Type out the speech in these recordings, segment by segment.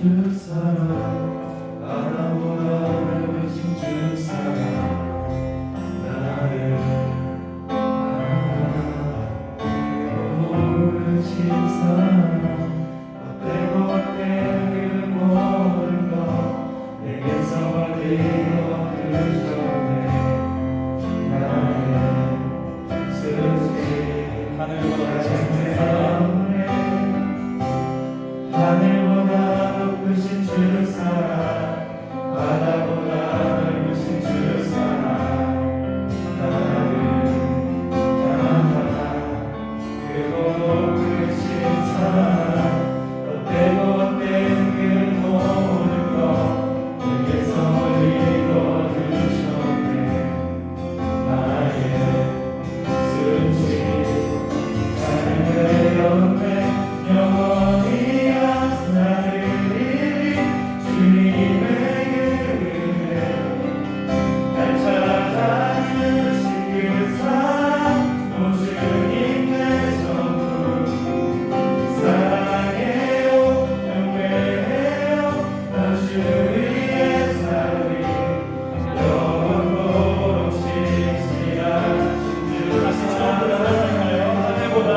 주 사랑 바라보다 넓으신 주 사랑 나를 모르신 사랑 어때고 어때를 모른 것 내게서 멀리 얻으셨네 나의 수지 하늘보다 짙은 사랑 하늘보다 높으신 주 사랑 바다보다 넓으신 주 사랑 나를 향한 크고 높으신 사랑 어때고 어때는 그 모든 것 내게서 멀리 거두셨네 나의 수치 삶의 연매 영원히 나를 이리 주님의 은혜 날 찾아주신 그 사랑 오 주님 내 전부 사랑해요 경배해요 나 주 위에 살리 영원토록 신실하신 주 다시 처음부터 하늘보다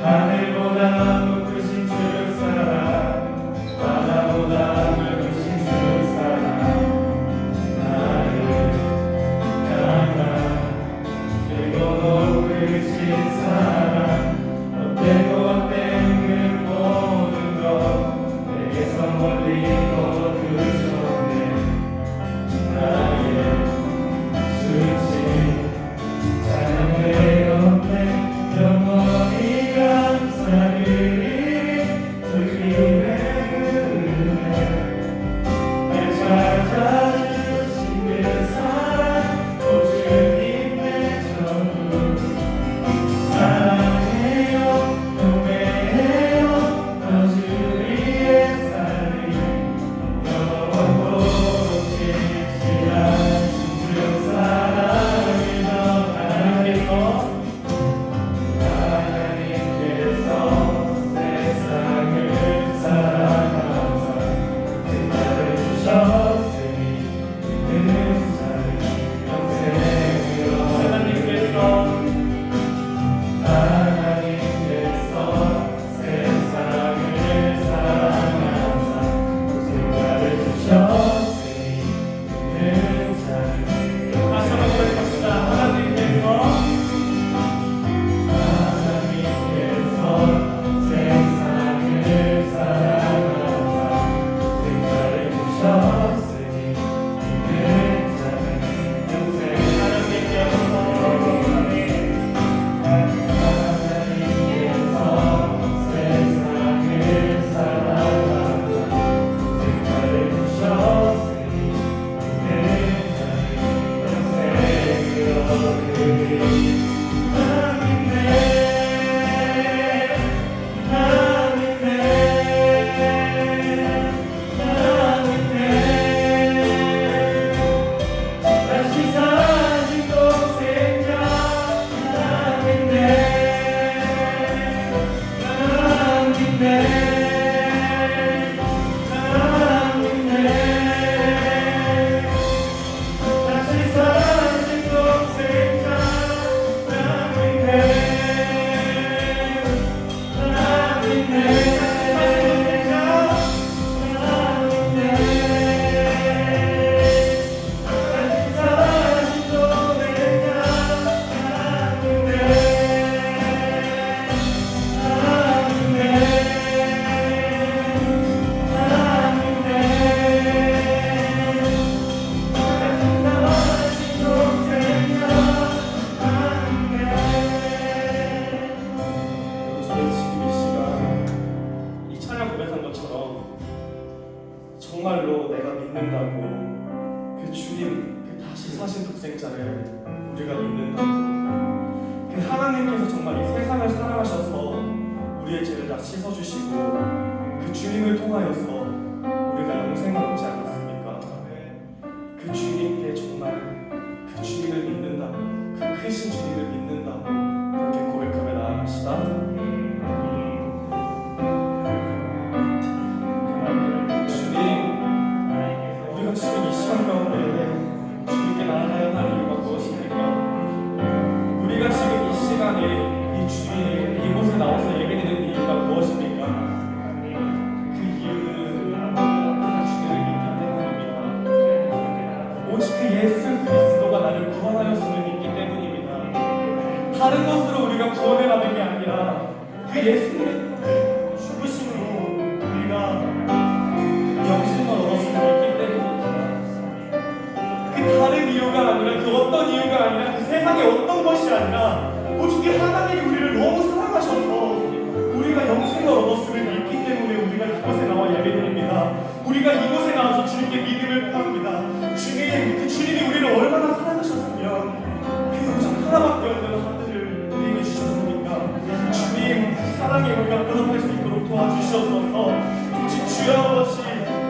하늘보다 높으신 주 사랑 바다보다 넓으신 주 사랑 나를 향한 그리고 높으신 사랑 어때고 어때는 그 모든 것 내게서 멀리 거두셨네 나의 수치 찬양의 연대 영원히 감사드리니 주님의 은혜 날 찾아주신 그 사랑 오 주님 내 전부 사랑해요 경배해요 나 주 위에 살리 영원토록 신실하신 주 사랑을 더 하나님께서 세상을 사랑하사 생명을 주셨으니 그 사랑 영생으로 하나님께서 세상을 사랑하사 생명을 주셨으니 그 사랑 다시 한번 고백합시다. 하나님께서 세상을 사랑하사 생명을 주셨으니 그 사랑 영생 하나님께서 세상을 사랑하사 생명을 주셨으니 그 사랑 영생으로 정말로 내가 믿는다고 그 주님, 그 다시 사신 독생자를 우리가 믿는다고 그 하나님께서 정말 이 세상을 사랑하셔서 우리의 죄를 다 씻어주시고 그 주님을 통하여서 우리가 영생을 얻지 않았습니까? 그 주님께 정말 그 주님을 믿는다고 그 크신 주님을 믿는다고 그렇게 고백하며 나아갑시다. 예수님의 죽으심으로 우리가 영생을 얻었음을 믿기 때문입니다. 그 다른 이유가 아니라, 그 어떤 이유가 아니라, 그 세상의 어떤 것이 아니라 오직 하나님이 우리를 너무 사랑하셔서 우리가 영생을 얻었음을 믿기 때문에 우리가 이곳에 나와 예배드립니다. 우리가 이곳에 나와서 주님께 믿음을 표합니다. 주님이 우리를 얼마나 사랑하셨으면 그 오직 하나밖에 없는 하늘을 우리에게 주셨습니까? 주님, 그 사랑에 우리가 보답할 수 있도록 도와주시옵소서. 오직 주여 아버지,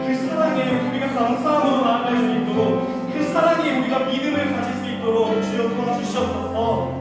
그 사랑에 우리가 감사함으로 나아갈 수 있도록, 그 사랑에 우리가 믿음을 가질 수 있도록 주여 도와주시옵소서.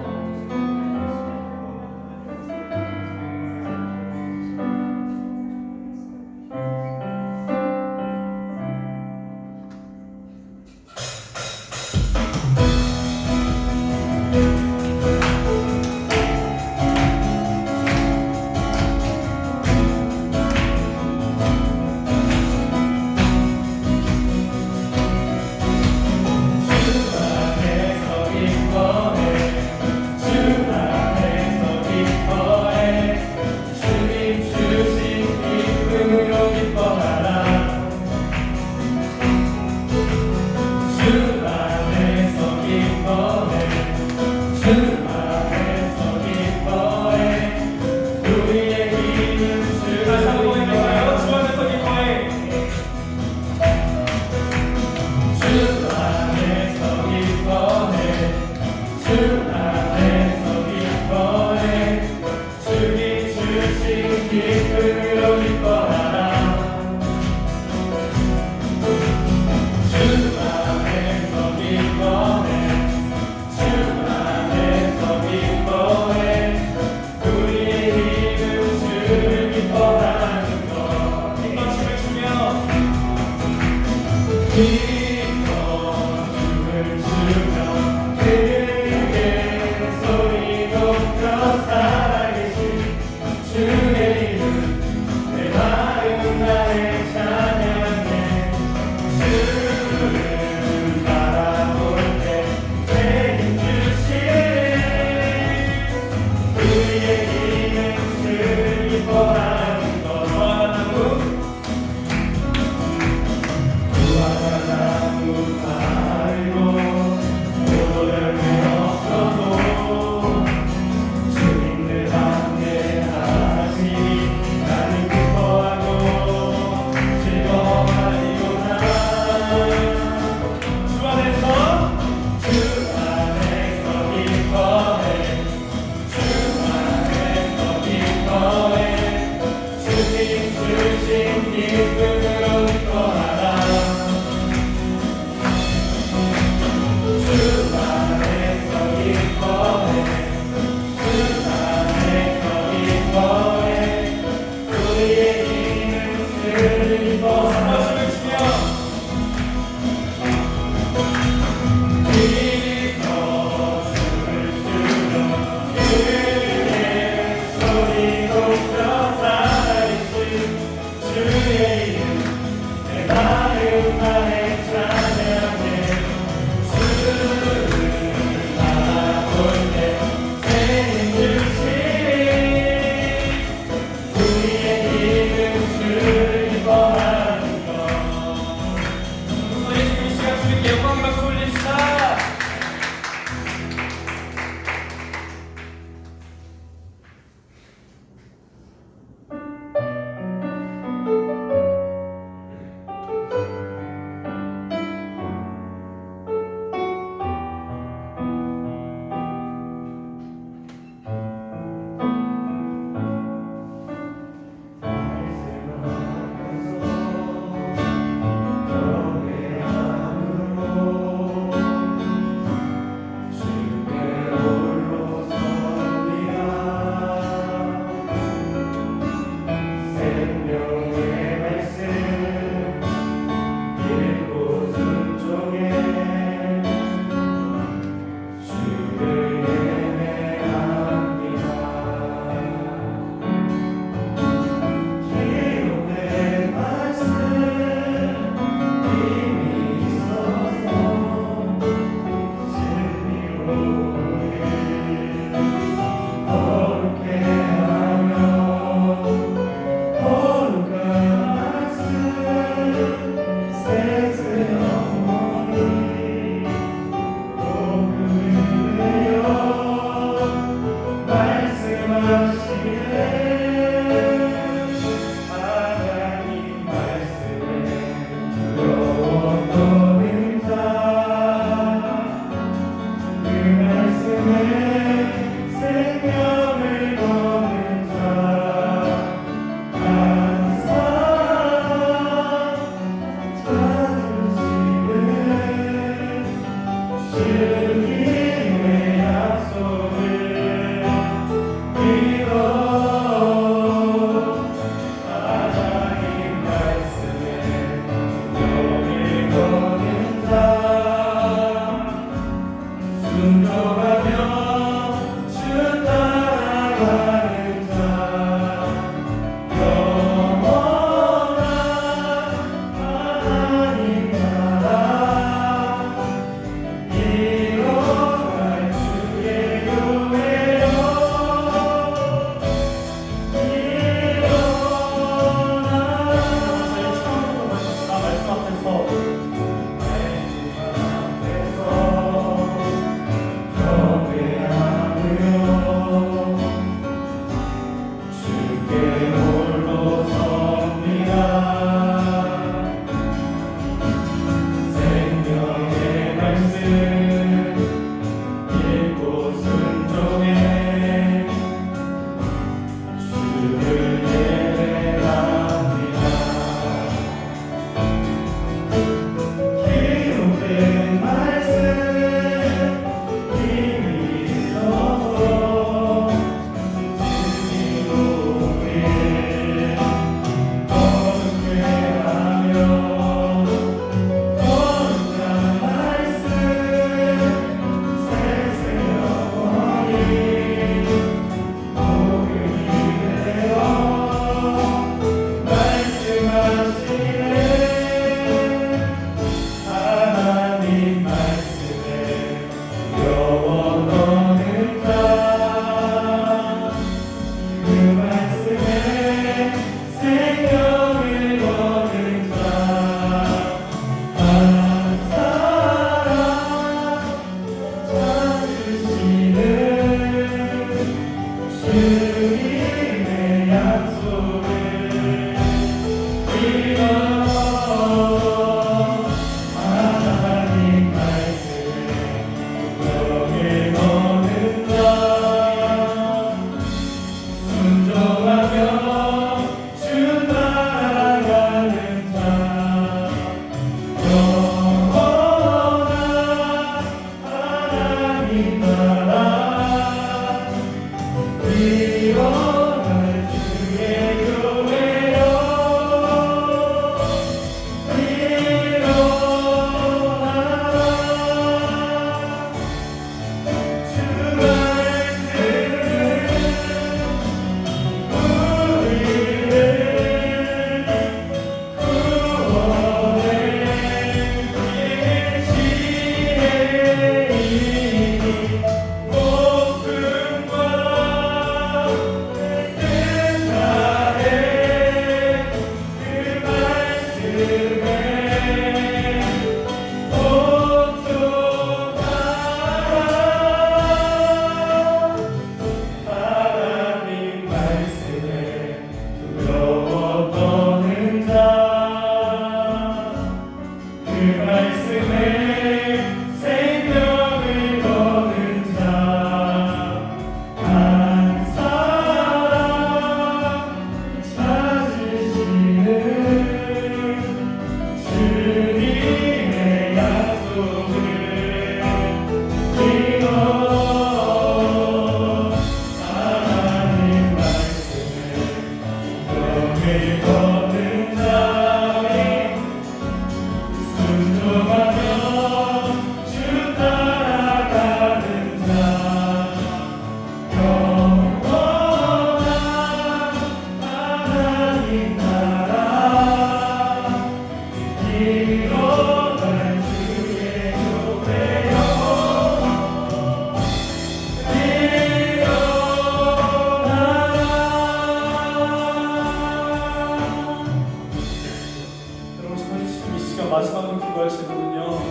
마지막으로 기도할 제목은요,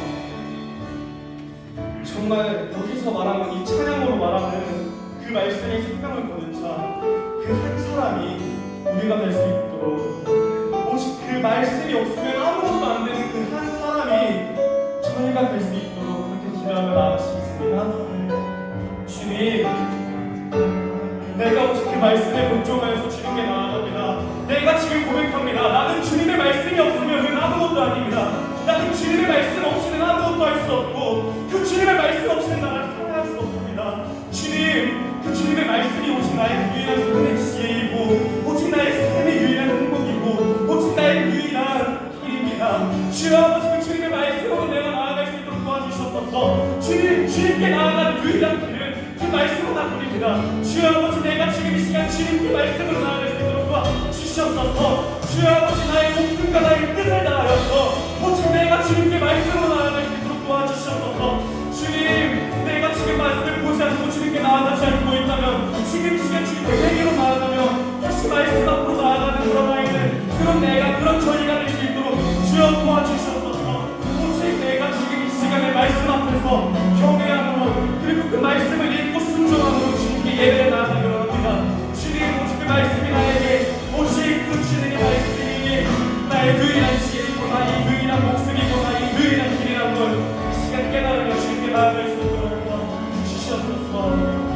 정말 여기서 말하는 이 찬양으로 말하는 그 말씀에 생명을 거는 자, 그 한 사람이 우리가 될 수 있도록, 오직 그 말씀이 없으면 아무것도 안 되는 그 한 사람이 저희가 될 수 있도록 그렇게 기도하며 나아가시겠습니다. 주님, 내가 오직 그 말씀에 복종하여서 주님께 나아갑니다. 내가 지금 고백합니다. 나는 주님의 말씀이 없으면 아무것도 아닙니다. 나는 주님의 말씀 없이는 아무것도 할 수 없고, 그 주님의 말씀 없이는 나를 살아갈 수 없습니다. 주님, 그 주님의 말씀이 오직 나의 유일한 삶의 지혜이고, 오직 나의 삶의 유일한 행복이고, 오직 나의 유일한 길입니다. 주여 아버지, 그 주님의 말씀으로 내가 나아갈 수 있도록 도와주셨소서. 주님께 나아가는 유일한 길은 그 말씀으로 나뿐입니다. 주여 아버지, 내가 지금 이 시간 주님께 말씀으로 나아갈 수 있도록 도와주셨소서. 주여 아버지, 나의 목숨과 나의 뜻을 다하여서 오직 내가 주님께 말씀으로 나아갈 수 있도록 도와주셨소서. 주님, 내가 지금 말씀을 보지 않고 주님께 나아가지 않고 있다면, 지금 이 시간 주님께 회개로 나아가며 다시 말씀 앞으로 나아가는 그런 아이들, 그런 내가, 그런 저희가 될 수 있도록 주여 도와주셨소서. 오직 내가 지금 이 시간에 말씀 앞에서 경외함으로, 그리고 그 말씀을 읽고 순종함으로 주님께 예배를 나아가기로 합니다. 주님, 오직 그 말씀이 나에게 나의 유일한 지혜이고 나의 유일한 목숨이고 나의 유일한 길이란 걸 이 시간 깨달으며 주님께 나아갈 수 있도록 도와주시옵소서.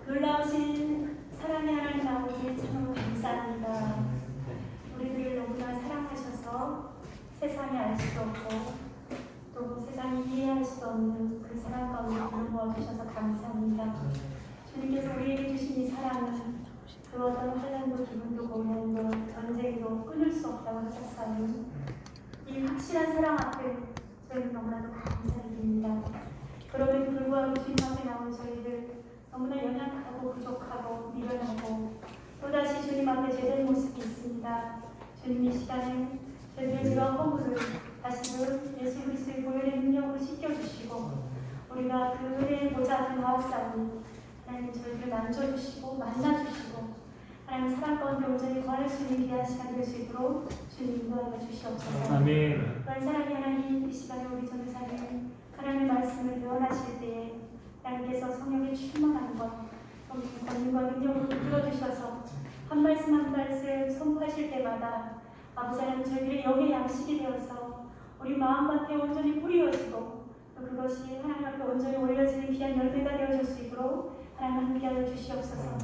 놀라우신 사랑의 하나님 아버지 참으로 감사합니다. 우리들을 너무나 사랑하셔서 세상이 알 수도 없고 또 세상이 이해할 수 없는 그 사랑 가운데 불러모아 주셔서 감사합니다. 주님께서 우리에게 주신 이 사랑은 그 어떤 환난도 기분도 고난도 전쟁도 끊을 수 없다고 하셨사오니 이 확실한 사랑 앞에 저희는 너무나도 감사드립니다. 그럼에도 불구하고 주님 앞에 나온 저희들 너무나 연약하고 부족하고 미련하고 또다시 주님 앞에 죄된 모습이 있습니다. 주님 이 시간에 저희들의 죄와 허물을 다시금 예수 그리스도의 보혈의 능력으로 씻겨주시고 우리가 그 은혜의 보좌 앞에 나왔사오니 하나님 저희들을 만져주시고 만나주시고 하나님 사랑 가운데 온전히 거할 수 있는 귀한 시간 될 수 있도록 주님 인도하여 주시옵소서. 아멘. 또한 사랑의 하나님 이 시간에 우리 전도사님 하나님의 말씀을 예언하실 때에 하나님께서 성령의 충만한 것 권능과 능력으로 이끌어주셔서 한 말씀 한 말씀 선포하실 때마다 아버지 하나님 저희들의 영의 양식이 되어서 우리 마음밭에 온전히 뿌리어지고 또 그것이 하나님 앞에 온전히 올려지는 귀한 열매가 되어줄 수 있도록 하나님 함께하여 주시옵소서.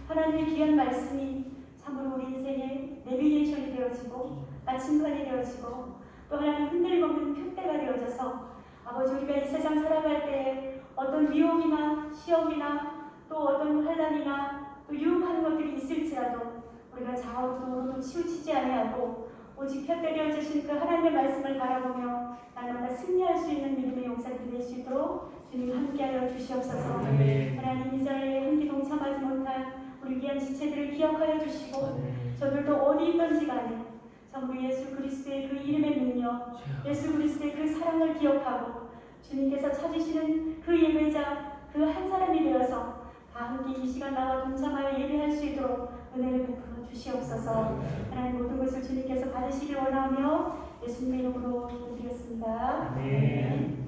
하나님의 귀한 말씀이 참으로 우리 인생의 내비게이션이 되어지고 마침판이 되어지고 또 하나님 흔들림 없는 표대가 되어져서 아버지 우리가 이 세상 살아갈 때 어떤 위험이나 시험이나 또 어떤 환난이나 또 유혹하는 것들이 있을지라도 우리가 좌우로 치우치지 아니하고 오직 펴대려 주신 그 하나님의 말씀을 바라보며 날마다 승리할 수 있는 믿음의 용사들이 될 수 있도록 주님 함께하여 주시옵소서. 하나님 이 자리에 함께 동참하지 못한 우리 귀한 지체들을 기억하여 주시고 저들도 어디 있던지 간에 전부 예수 그리스도의 그 이름의 능력 예수 그리스도의 그 사랑을 기억하고 주님께서 찾으시는 그 예배자 그 한 사람이 되어서 다 함께 이 시간 나와 동참하여 예배할 수 있도록 은혜를 베풀어 주시옵소서. 하나님 모든 것을 주님께서 받으시길 원하며 예수님의 이름으로 기도드렸습니다. 아멘.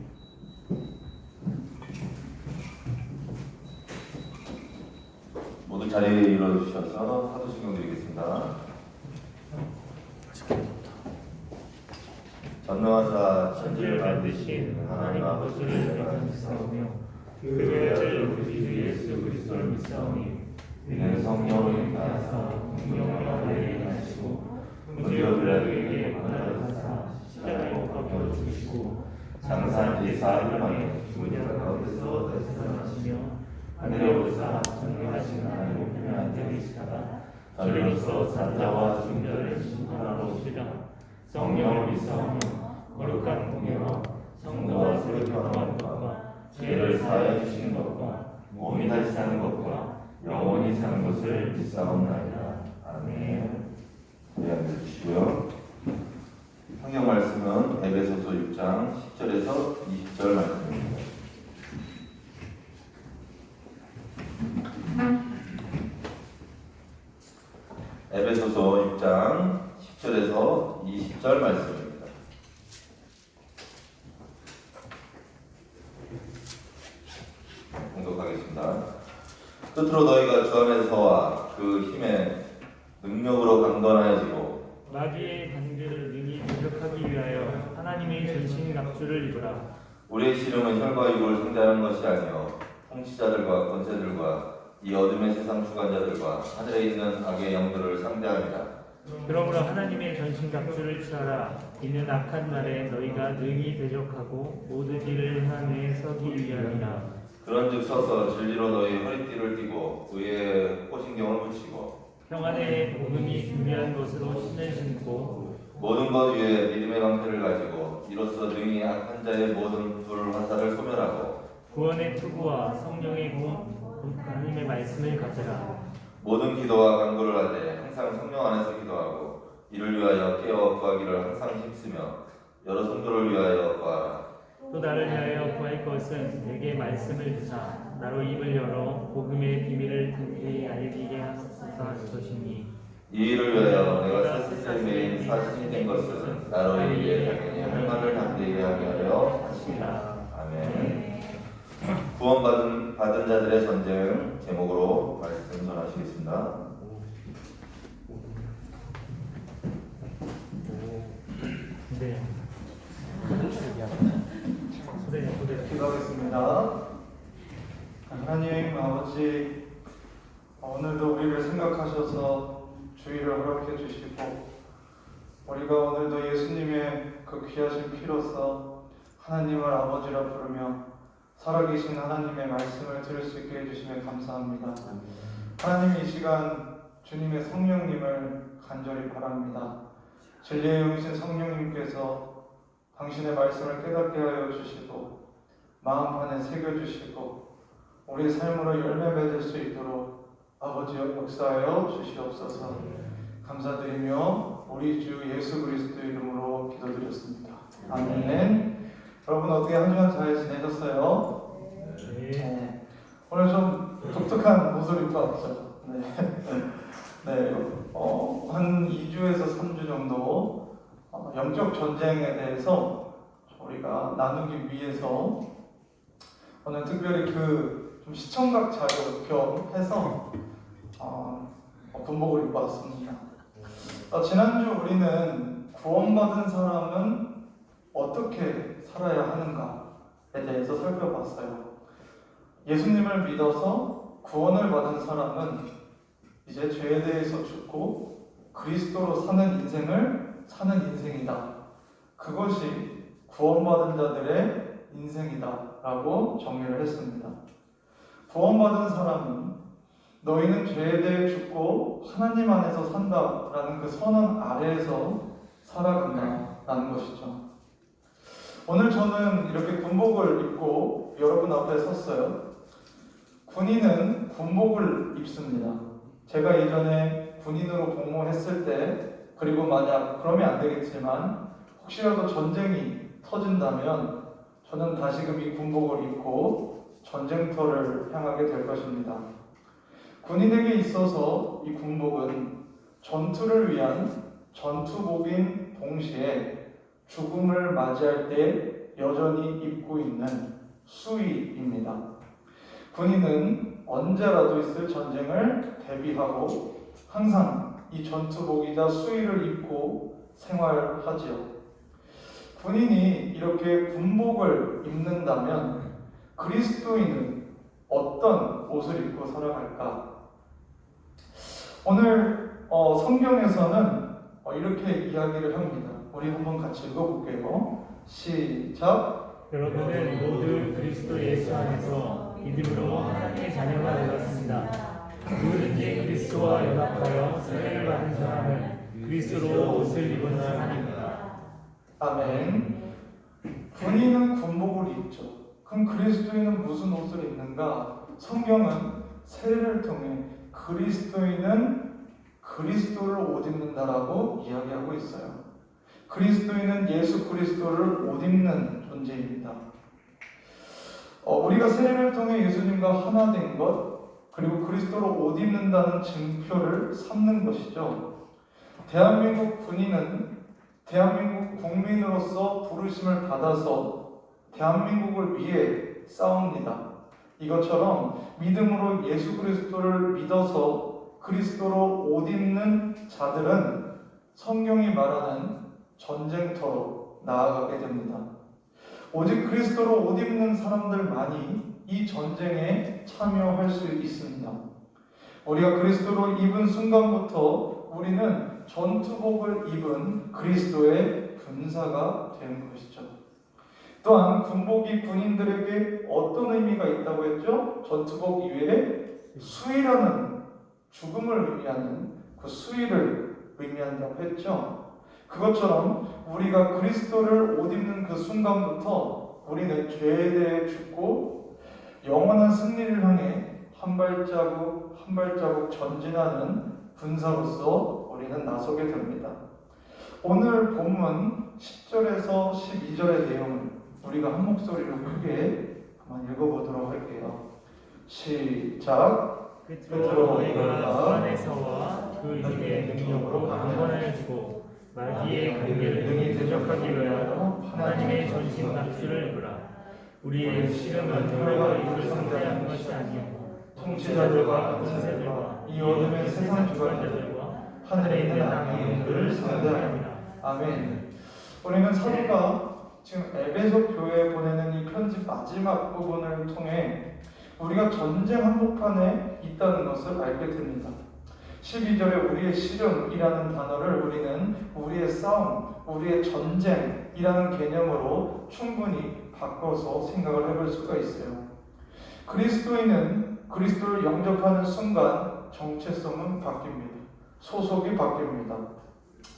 모두 자리에 일어주셔서 사도 신경 드리겠습니다. 전능하사 천지를 만드신 하나님 아버지를 내가 믿사오며 그의 아들 우리 주 예수 그리스도를 믿사오니 이는 성령으로 인하여서 성령을 아들에게 하시고 우리가 빌라도에게 권하사 십자가에 못 박혀 죽으시고 장사한 지 4일 만에 죽은 자 가운데서 다시 살아나시며 하늘에 오르사 전능하신 하나님 우편에 앉아 계시다가 저리로서 산자와 죽은 자를 심판하러 오시리라. 성령을 믿사오며 거룩한 공예와 성도와 서로 교통하는 것과 죄를 사하여 주시는 것과 몸이 다시 사는 것과 영원히 사는 것을 믿사옵나이다. 아멘. 자리에 앉아주시고요. 성경 말씀은 에베소서 6장 10절에서 20절 말씀입니다. 에베소서 6장 10절에서 20절 말씀입니다. 공독하겠습니다. 끝으로 너희가 주 안에서와 그 힘의 능력으로 강건하여지고 마귀의 관계를 능히 공격하기 위하여 하나님의 전신갑주를 입으라. 우리의 씨름은 혈과 육을 상대하는 것이 아니요 통치자들과 권세들과 이 어둠의 세상 주관자들과 하늘에 있는 악의 영들을 상대합니다. 그러므로 하나님의 전신갑주를 취하라. 이는 악한 날에 너희가 능히 대적하고 모든 일을 행함에 서기 위함이라. 그런즉 서서 진리로 너희 허리띠를 띠고 의의 호신경을 붙이고 평안의 복음이 준비한 것으로 신을 신고 모든 것 위에 믿음의 방패를 가지고 이로써 능히 악한 자의 모든 불화살을 소멸하고 구원의 투구와 성령의 하나님의 말씀을 가져라. 모든 기도와 간구를 하되 항상 성령 안에서 기도하고 이를 위하여 깨어 구하기를 항상 힘쓰며 여러 성도를 위하여 구하라. 또 나를 위하여 구할 것은 내게 말씀을 주사 나로 입을 열어 복음의 비밀을 든든히 알리게 하소서 하시니 이 일을 위하여 내가 세상에 매인 사신이 된 것은 나로 위해 당연히 할 말을 담대히 하게 하려 하십니다. 아멘. 구원받은 자들의 전쟁 제목으로 말씀 전하시겠습니다. 네. 기도하겠습니다. 하나님 아버지, 오늘도 우리를 생각하셔서 주의를 허락해 주시고 우리가 오늘도 예수님의 그 귀하신 피로써 하나님을 아버지라 부르며 살아계신 하나님의 말씀을 들을 수 있게 해주시면 감사합니다. 하나님, 이 시간 주님의 성령님을 간절히 바랍니다. 진리의 영이신 성령님께서 당신의 말씀을 깨닫게 하여 주시고 마음판에 새겨주시고 우리 삶으로 열매 맺을 수 있도록 아버지여 역사하여 주시옵소서. 감사드리며 우리 주 예수 그리스도 이름으로 기도드렸습니다. 아멘. 여러분, 어떻게 한 주간 잘 지내셨어요? 네. 오늘 좀 독특한 옷을 입고 왔어요. 네. 네. 한 2주에서 3주 정도 영적 전쟁에 대해서 우리가 나누기 위해서 오늘 특별히 좀 시청각 자료 겸 해서 군복을 입고 왔습니다. 지난주 우리는 구원받은 사람은 어떻게 살아야 하는가에 대해서 살펴봤어요. 예수님을 믿어서 구원을 받은 사람은 이제 죄에 대해서 죽고 그리스도로 사는 인생을 사는 인생이다. 그것이 구원받은 자들의 인생이다 라고 정의를 했습니다. 구원받은 사람은 너희는 죄에 대해 죽고 하나님 안에서 산다 라는 그 선언 아래에서 살아간다 라는 것이죠. 오늘 저는 이렇게 군복을 입고 여러분 앞에 섰어요. 군인은 군복을 입습니다. 제가 예전에 군인으로 복무했을 때, 그리고 만약 그러면 안 되겠지만 혹시라도 전쟁이 터진다면 저는 다시금 이 군복을 입고 전쟁터를 향하게 될 것입니다. 군인에게 있어서 이 군복은 전투를 위한 전투복인 동시에 죽음을 맞이할 때 여전히 입고 있는 수의입니다. 군인은 언제라도 있을 전쟁을 대비하고 항상 이 전투복이자 수의를 입고 생활하지요. 군인이 이렇게 군복을 입는다면 그리스도인은 어떤 옷을 입고 살아갈까? 오늘 성경에서는 이렇게 이야기를 합니다. 우리 한번 같이 읽어볼게요. 시작. 여러분은 모두 그리스도 예수 안에서 믿음으로 하나님의 자녀가 되었습니다. 누구든지 그리스도와 연합하여 세례를 받은 사람은 그리스도로 옷을 입은 사람입니다. 아멘. 군인은 군복을 입죠. 그럼 그리스도인은 무슨 옷을 입는가? 성경은 세례를 통해 그리스도인은 그리스도를 옷 입는다라고 이야기하고 있어요. 그리스도인은 예수 그리스도를 옷 입는 존재입니다. 우리가 세례를 통해 예수님과 하나 된 것, 그리고 그리스도를 옷 입는다는 증표를 삼는 것이죠. 대한민국 군인은 대한민국 국민으로서 부르심을 받아서 대한민국을 위해 싸웁니다. 이것처럼 믿음으로 예수 그리스도를 믿어서 그리스도로 옷 입는 자들은 성경이 말하는 전쟁터로 나아가게 됩니다. 오직 그리스도로 옷 입는 사람들만이 이 전쟁에 참여할 수 있습니다. 우리가 그리스도로 입은 순간부터 우리는 전투복을 입은 그리스도의 군사가 되는 것이죠. 또한 군복이 군인들에게 어떤 의미가 있다고 했죠? 전투복 이외에 수의라는 죽음을 의미하는 그 수의를 의미한다고 했죠. 그것처럼 우리가 그리스도를 옷 입는 그 순간부터 우리는 죄에 대해 죽고 영원한 승리를 향해 한 발자국 한 발자국 전진하는 군사로서 우리는 나서게 됩니다. 오늘 본문 10절에서 12절의 내용을 우리가 한 목소리로 크게 한번 읽어보도록 할게요. 시작. 끝으로 너희가 주 안에서와 그 힘의 능력으로 강권을 주고 마귀의 관계를 능히 대적하기 위하여 하나님의 전신 갑주를 입으라. 우리의 씨름은 혈과 육을 상대하는 것이 아니요 통치자들과 권세들과 이 어둠의 세상 주관자들과 하늘에 있는 악의 영들을 상대하니라. 아멘. 우리는 사도가 지금 에베소 교회에 보내는 이 편지 마지막 부분을 통해 우리가 전쟁 한복판에 있다는 것을 알게 됩니다. 12절에 우리의 씨름이라는 단어를 우리는 우리의 싸움, 우리의 전쟁이라는 개념으로 충분히 바꿔서 생각을 해볼 수가 있어요. 그리스도인은 그리스도를 영접하는 순간 정체성은 바뀝니다. 소속이 바뀝니다.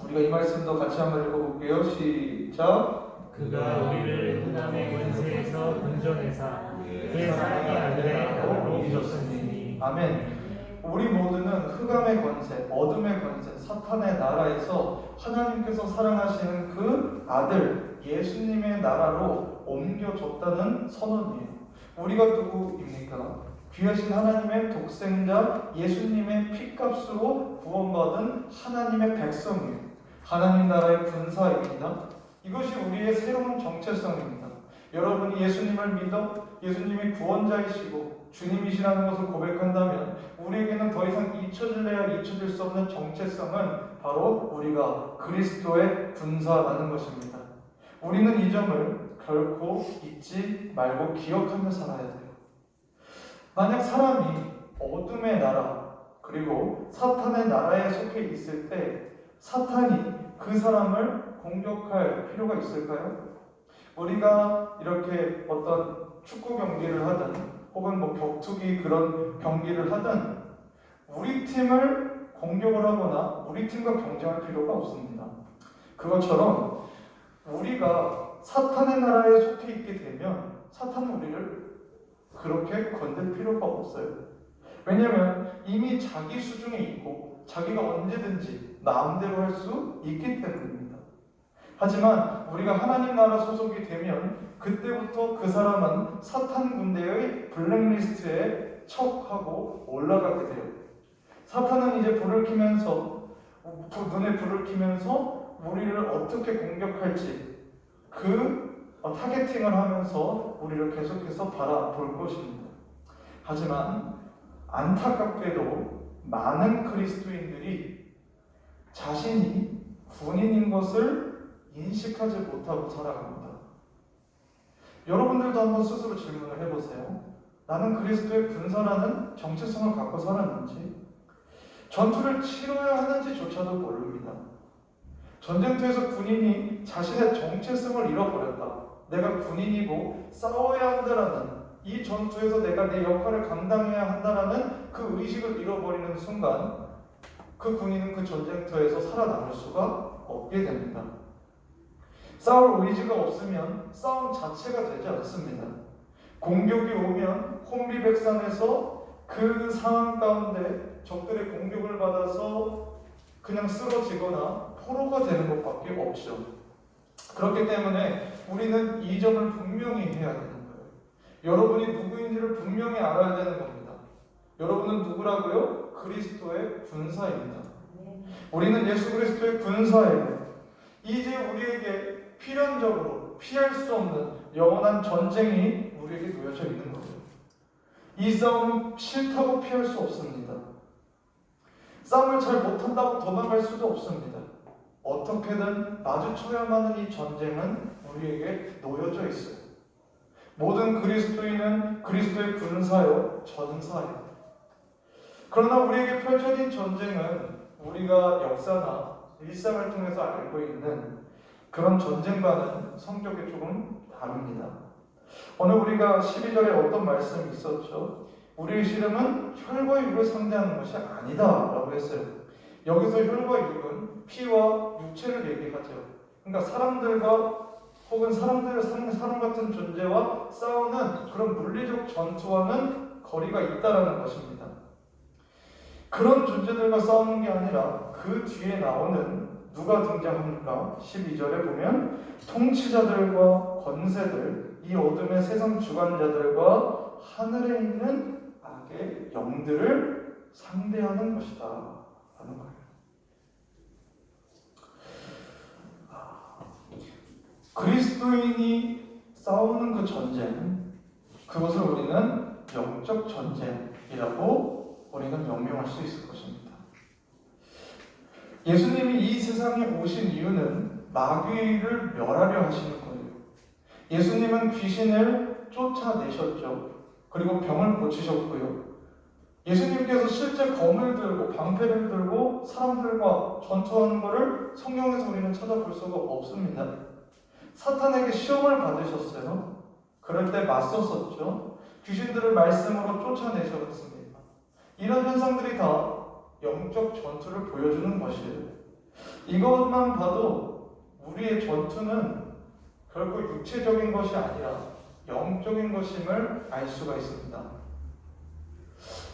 우리가 이 말씀도 같이 한번 읽어볼게요. 시작. 그가 우리를 흑암의 권세에서 건져내사 그의 사랑의 아들의 나라로 이르셨으니. 아멘. 우리 모두는 흑암의 권세, 어둠의 권세, 사탄의 나라에서 하나님께서 사랑하시는 그 아들 예수님의 나라로 옮겨졌다는 선언이에요. 우리가 누구입니까? 귀하신 하나님의 독생자 예수님의 피값으로 구원받은 하나님의 백성이에요. 하나님 나라의 군사입니다. 이것이 우리의 새로운 정체성입니다. 여러분이 예수님을 믿어 예수님이 구원자이시고 주님이시라는 것을 고백한다면 우리에게는 더 이상 잊혀질래야 잊혀질 수 없는 정체성은 바로 우리가 그리스도의 군사라는 것입니다. 우리는 이 점을 결코 잊지 말고 기억하며 살아야 돼요. 만약 사람이 어둠의 나라 그리고 사탄의 나라에 속해 있을 때 사탄이 그 사람을 공격할 필요가 있을까요? 우리가 이렇게 어떤 축구 경기를 하든 혹은 뭐 격투기 그런 경기를 하든 우리 팀을 공격을 하거나 우리 팀과 경쟁할 필요가 없습니다. 그것처럼 우리가 사탄의 나라에 속해 있게 되면 사탄은 우리를 그렇게 건들 필요가 없어요. 왜냐하면 이미 자기 수중에 있고 자기가 언제든지 마음대로 할 수 있기 때문입니다. 하지만 우리가 하나님 나라 소속이 되면 그때부터 그 사람은 사탄 군대의 블랙리스트에 척하고 올라가게 돼요. 사탄은 이제 눈에 불을 켜면서 우리를 어떻게 공격할지 그 타겟팅을 하면서 우리를 계속해서 바라볼 것입니다. 하지만 안타깝게도 많은 그리스도인들이 자신이 군인인 것을 인식하지 못하고 살아갑니다. 여러분들도 한번 스스로 질문을 해보세요. 나는 그리스도의 군사라는 정체성을 갖고 살았는지, 전투를 치러야 하는지조차도 모릅니다. 전쟁터에서 군인이 자신의 정체성을 잃어버렸다. 내가 군인이고 싸워야 한다라는 이 전투에서 내가 내 역할을 감당해야 한다라는 그 의식을 잃어버리는 순간 그 군인은 그 전쟁터에서 살아남을 수가 없게 됩니다. 싸울 의지가 없으면 싸움 자체가 되지 않습니다. 공격이 오면 혼비백산해서 그 상황 가운데 적들의 공격을 받아서 그냥 쓰러지거나 포로가 되는 것밖에 없죠. 그렇기 때문에 우리는 이 점을 분명히 해야 되는 거예요. 여러분이 누구인지를 분명히 알아야 되는 겁니다. 여러분은 누구라고요? 그리스도의 군사입니다. 우리는 예수 그리스도의 군사예요. 이제 우리에게 필연적으로 피할 수 없는 영원한 전쟁이 우리에게 놓여져 있는 거예요. 이 싸움은 싫다고 피할 수 없습니다. 싸움을 잘 못한다고 도망갈 수도 없습니다. 어떻게든 마주쳐야만 하는 이 전쟁은 우리에게 놓여져 있어요. 모든 그리스도인은 그리스도의 군사요, 전사예요. 그러나 우리에게 펼쳐진 전쟁은 우리가 역사나 일상을 통해서 알고 있는 그런 전쟁과는 성격이 조금 다릅니다. 오늘 우리가 12절에 어떤 말씀이 있었죠? 우리의 씨름은 혈과 육을 상대하는 것이 아니다 라고 했어요. 여기서 혈과 육은 피와 육체를 얘기하죠. 그러니까 사람들과 혹은 사람 같은 존재와 싸우는 그런 물리적 전투와는 거리가 있다라는 것입니다. 그런 존재들과 싸우는 게 아니라 그 뒤에 나오는 누가 등장합니까? 12절에 보면 통치자들과 권세들, 이 어둠의 세상 주관자들과 하늘에 있는 악의 영들을 상대하는 것이다 거예요. 그리스도인이 싸우는 그 전쟁, 그것을 우리는 영적 전쟁이라고 우리는 명명할 수 있을 것입니다. 예수님이 이 세상에 오신 이유는 마귀를 멸하려 하시는 거예요. 예수님은 귀신을 쫓아내셨죠. 그리고 병을 고치셨고요. 예수님께서 실제 검을 들고 방패를 들고 사람들과 전투하는 것을 성경에서 우리는 찾아볼 수가 없습니다. 사탄에게 시험을 받으셨어요. 그럴 때 맞섰었죠. 귀신들을 말씀으로 쫓아내셨습니다. 이런 현상들이 다 영적 전투를 보여주는 것이에요. 이것만 봐도 우리의 전투는 결국 육체적인 것이 아니라 영적인 것임을 알 수가 있습니다.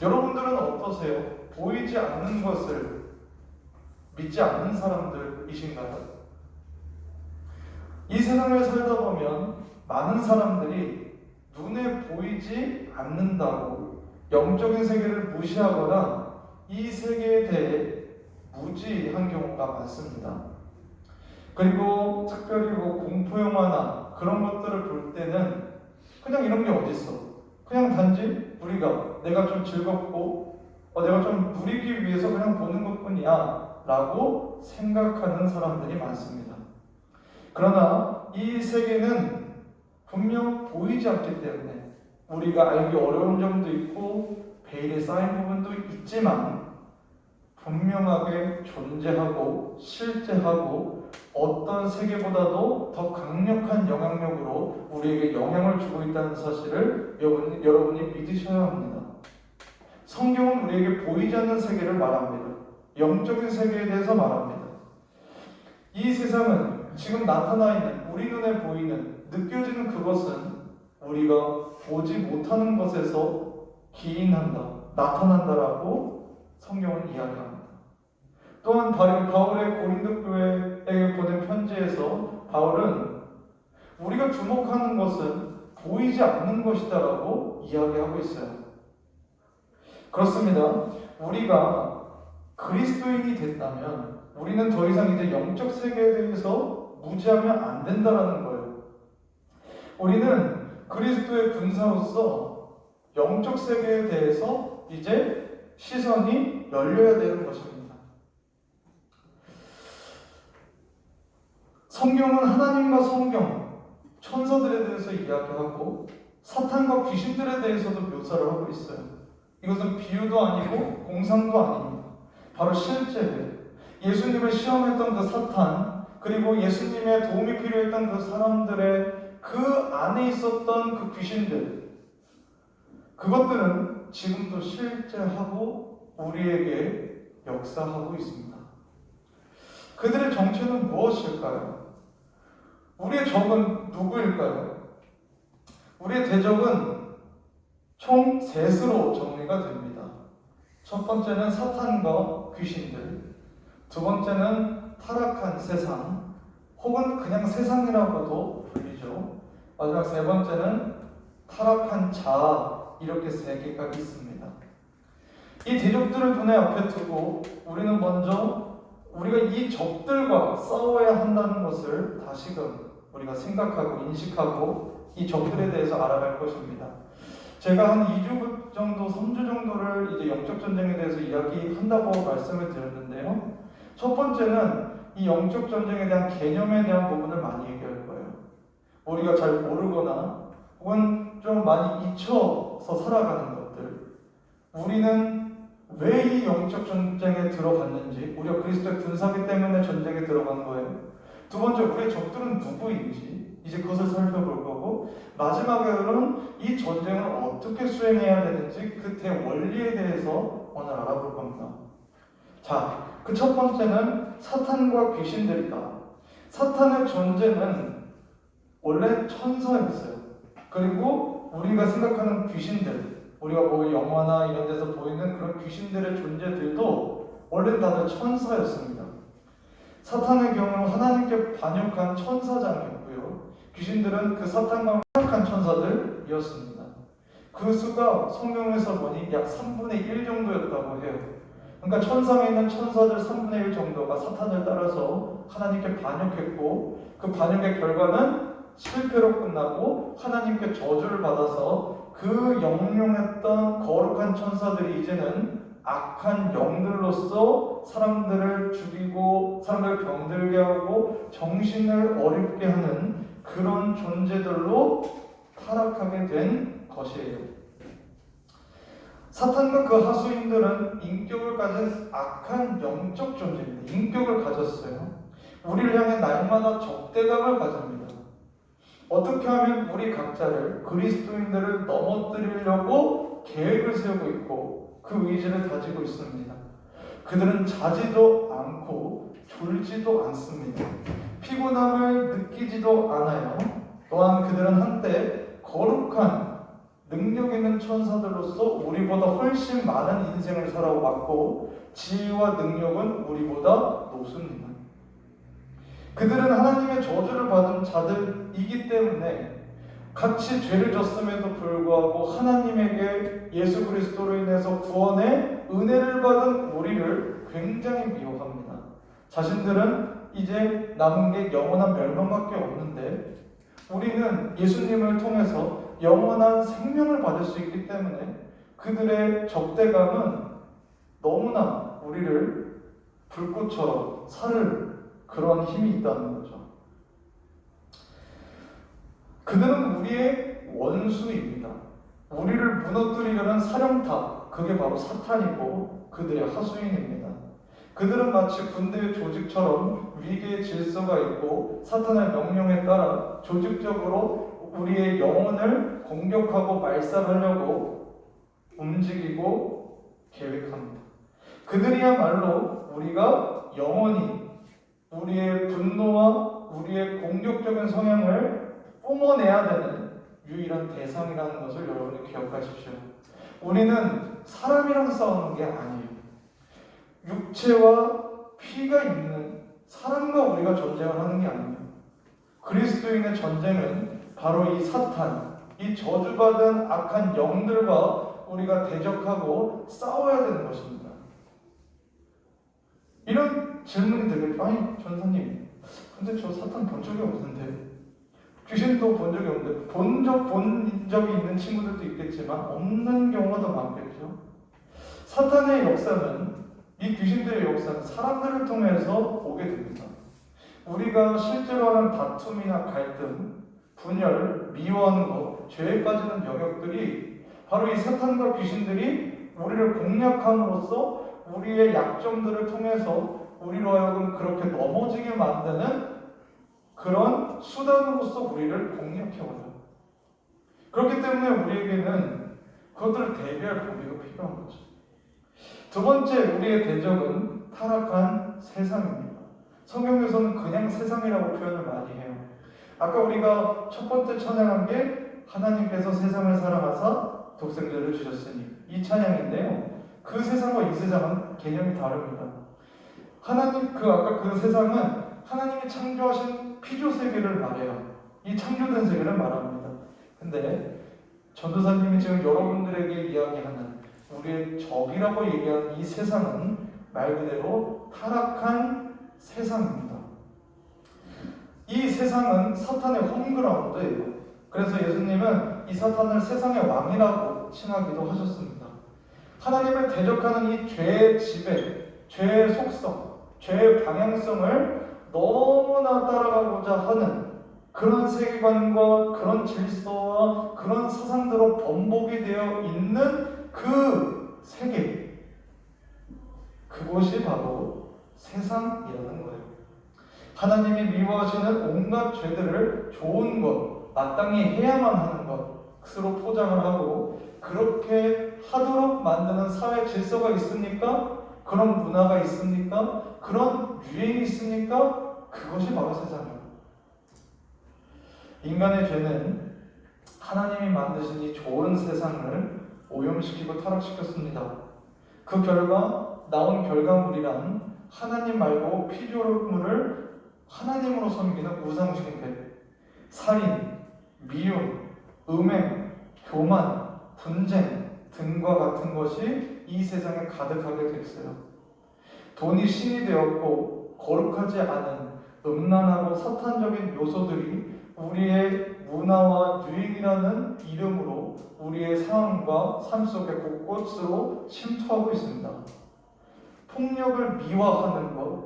여러분들은 어떠세요? 보이지 않는 것을 믿지 않는 사람들이신가요? 이 세상을 살다 보면 많은 사람들이 눈에 보이지 않는다고 영적인 세계를 무시하거나 이 세계에 대해 무지한 경우가 많습니다. 그리고 특별히 공포 영화나 그런 것들을 볼 때는 그냥 이런 게 어딨어. 그냥 단지 우리가 내가 좀 즐겁고 내가 좀 누리기 위해서 그냥 보는 것뿐이야 라고 생각하는 사람들이 많습니다. 그러나 이 세계는 분명 보이지 않기 때문에 우리가 알기 어려운 점도 있고 베일에 쌓인 부분도 있지만 분명하게 존재하고 실제하고 어떤 세계보다도 더 강력한 영향력으로 우리에게 영향을 주고 있다는 사실을 여러분이 믿으셔야 합니다. 성경은 우리에게 보이지 않는 세계를 말합니다. 영적인 세계에 대해서 말합니다. 이 세상은 지금 나타나 있는 우리 눈에 보이는 느껴지는 그것은 우리가 보지 못하는 것에서 기인한다, 나타난다라고 성경은 이야기합니다. 또한 바울의 고린도 교회에게 보낸 편지에서 바울은 우리가 주목하는 것은 보이지 않는 것이다라고 이야기하고 있어요. 그렇습니다. 우리가 그리스도인이 됐다면 우리는 더 이상 이제 영적 세계에 대해서 무지하면 안 된다라는 거예요. 우리는 그리스도의 군사로서 영적 세계에 대해서 이제 시선이 열려야 되는 것입니다. 성경은 하나님과 성경, 천사들에 대해서 이야기하고 사탄과 귀신들에 대해서도 묘사를 하고 있어요. 이것은 비유도 아니고 공상도 아닙니다. 바로 실제예요. 예수님을 시험했던 그 사탄, 그리고 예수님의 도움이 필요했던 그 사람들의 그 안에 있었던 그 귀신들, 그것들은 지금도 실제하고 우리에게 역사하고 있습니다. 그들의 정체는 무엇일까요? 우리의 적은 누구일까요? 우리의 대적은 총 셋으로 정리가 됩니다. 첫 번째는 사탄과 귀신들, 두 번째는 타락한 세상, 혹은 그냥 세상이라고도 불리죠. 마지막 세 번째는 타락한 자, 이렇게 세 개가 있습니다. 이 대적들을 눈에 앞에 두고 우리는 먼저 우리가 이 적들과 싸워야 한다는 것을 다시금 우리가 생각하고 인식하고 이 적들에 대해서 알아갈 것입니다. 제가 한 2주 정도, 3주 정도를 이제 영적 전쟁에 대해서 이야기한다고 말씀을 드렸는데요. 첫 번째는 이 영적 전쟁에 대한 개념에 대한 부분을 많이 얘기할 거예요. 우리가 잘 모르거나 혹은 좀 많이 잊혀서 살아가는 것들. 우리는 왜 이 영적 전쟁에 들어갔는지, 우리가 그리스도의 군사기 때문에 전쟁에 들어간 거예요. 두 번째, 우리의 적들은 누구인지 이제 그것을 살펴볼 거고, 마지막으로는 이 전쟁을 어떻게 수행해야 되는지 그 대원리에 대해서 오늘 알아볼 겁니다. 자, 그 첫 번째는 사탄과 귀신들이다. 사탄의 존재는 원래 천사였어요. 그리고 우리가 생각하는 귀신들, 우리가 영화나 이런 데서 보이는 그런 귀신들의 존재들도 원래 다들 천사였습니다. 사탄의 경우 하나님께 반역한 천사장이었고요. 귀신들은 그 사탄과 타락한 천사들이었습니다. 그 수가 성경에서 보니 약 3분의 1 정도였다고 해요. 그러니까 천상에 있는 천사들 3분의 1 정도가 사탄을 따라서 하나님께 반역했고 그 반역의 결과는 실패로 끝나고 하나님께 저주를 받아서 그 영롱했던 거룩한 천사들이 이제는 악한 영들로서 사람들을 죽이고 사람들을 병들게 하고 정신을 어렵게 하는 그런 존재들로 타락하게 된 것이에요. 사탄과 그 하수인들은 인격을 가진 악한 영적 존재입니다. 인격을 가졌어요. 우리를 향해 날마다 적대감을 가집니다. 어떻게 하면 우리 각자를 그리스도인들을 넘어뜨리려고 계획을 세우고 있고 그 의지를 가지고 있습니다. 그들은 자지도 않고 졸지도 않습니다. 피곤함을 느끼지도 않아요. 또한 그들은 한때 거룩한 능력 있는 천사들로서 우리보다 훨씬 많은 인생을 살아왔고 지혜와 능력은 우리보다 높습니다. 그들은 하나님의 저주를 받은 자들이기 때문에 같이 죄를 졌음에도 불구하고 하나님에게 예수 그리스도로 인해서 구원의 은혜를 받은 우리를 굉장히 미워합니다. 자신들은 이제 남은 게 영원한 멸망밖에 없는데 우리는 예수님을 통해서 영원한 생명을 받을 수 있기 때문에 그들의 적대감은 너무나 우리를 불꽃처럼 살을 그런 힘이 있다는 거죠. 그들은 우리의 원수입니다. 우리를 무너뜨리려는 사령탑, 그게 바로 사탄이고 그들의 하수인입니다. 그들은 마치 군대의 조직처럼 위계의 질서가 있고 사탄의 명령에 따라 조직적으로 우리의 영혼을 공격하고 말살하려고 움직이고 계획합니다. 그들이야말로 우리가 영원히 우리의 분노와 우리의 공격적인 성향을 뿜어내야 되는 유일한 대상이라는 것을 여러분이 기억하십시오. 우리는 사람이랑 싸우는 게 아니에요. 육체와 피가 있는 사람과 우리가 전쟁을 하는 게 아닙니다. 그리스도인의 전쟁은 바로 이 사탄, 이 저주받은 악한 영들과 우리가 대적하고 싸워야 되는 것입니다. 이런 질문이 들겠죠. 아니 전사님, 근데 저 사탄 본 적이 없는데, 귀신도 본 적이 없는데, 본 적이 있는 친구들도 있겠지만 없는 경우가 더 많겠죠. 사탄의 역사는, 이 귀신들의 역사는 사람들을 통해서 오게 됩니다. 우리가 실제로 하는 다툼이나 갈등, 분열, 미워하는 것, 죄에 빠지는 영역들이 바로 이 사탄과 귀신들이 우리를 공략함으로써 우리의 약점들을 통해서 우리로 하여금 그렇게 넘어지게 만드는 그런 수단으로서 우리를 공략해오죠. 그렇기 때문에 우리에게는 그것들을 대비할 범위가 필요한 거죠. 두 번째, 우리의 대적은 타락한 세상입니다. 성경에서는 그냥 세상이라고 표현을 많이 해요. 아까 우리가 첫 번째 찬양한 게 하나님께서 세상을 사랑하사 독생자를 주셨으니, 이 찬양인데요. 그 세상과 이 세상은 개념이 다릅니다. 아까 그 세상은 하나님이 창조하신 피조 세계를 말해요. 이 창조된 세계를 말합니다. 근데 전도사님이 지금 여러분들에게 이야기하는 우리의 적이라고 얘기하는 이 세상은 말 그대로 타락한 세상입니다. 이 세상은 사탄의 홈그라운드예요. 그래서 예수님은 이 사탄을 세상의 왕이라고 칭하기도 하셨습니다. 하나님을 대적하는 이 죄의 지배, 죄의 속성, 죄의 방향성을 너무나 따라가고자 하는 그런 세계관과 그런 질서와 그런 사상대로 번복이 되어 있는 그 세계, 그것이 바로 세상이라는 거예요. 하나님이 미워하시는 온갖 죄들을 좋은 것, 마땅히 해야만 하는 것으로 포장을 하고 그렇게 하도록 만드는 사회 질서가 있습니까? 그런 문화가 있습니까? 그런 유행이 있습니까? 그것이 바로 세상입니다. 인간의 죄는 하나님이 만드신 이 좋은 세상을 오염시키고 타락시켰습니다. 그 결과 나온 결과물이란 하나님 말고 피조물을 하나님으로 섬기는 우상숭배, 살인, 미움, 음행, 교만, 분쟁 등과 같은 것이 이 세상에 가득하게 됐어요. 돈이 신이 되었고 거룩하지 않은 음란하고 사탄적인 요소들이 우리의 문화와 유행이라는 이름으로 우리의 상황과 삶 속에 곳곳으로 침투하고 있습니다. 폭력을 미화하는 것,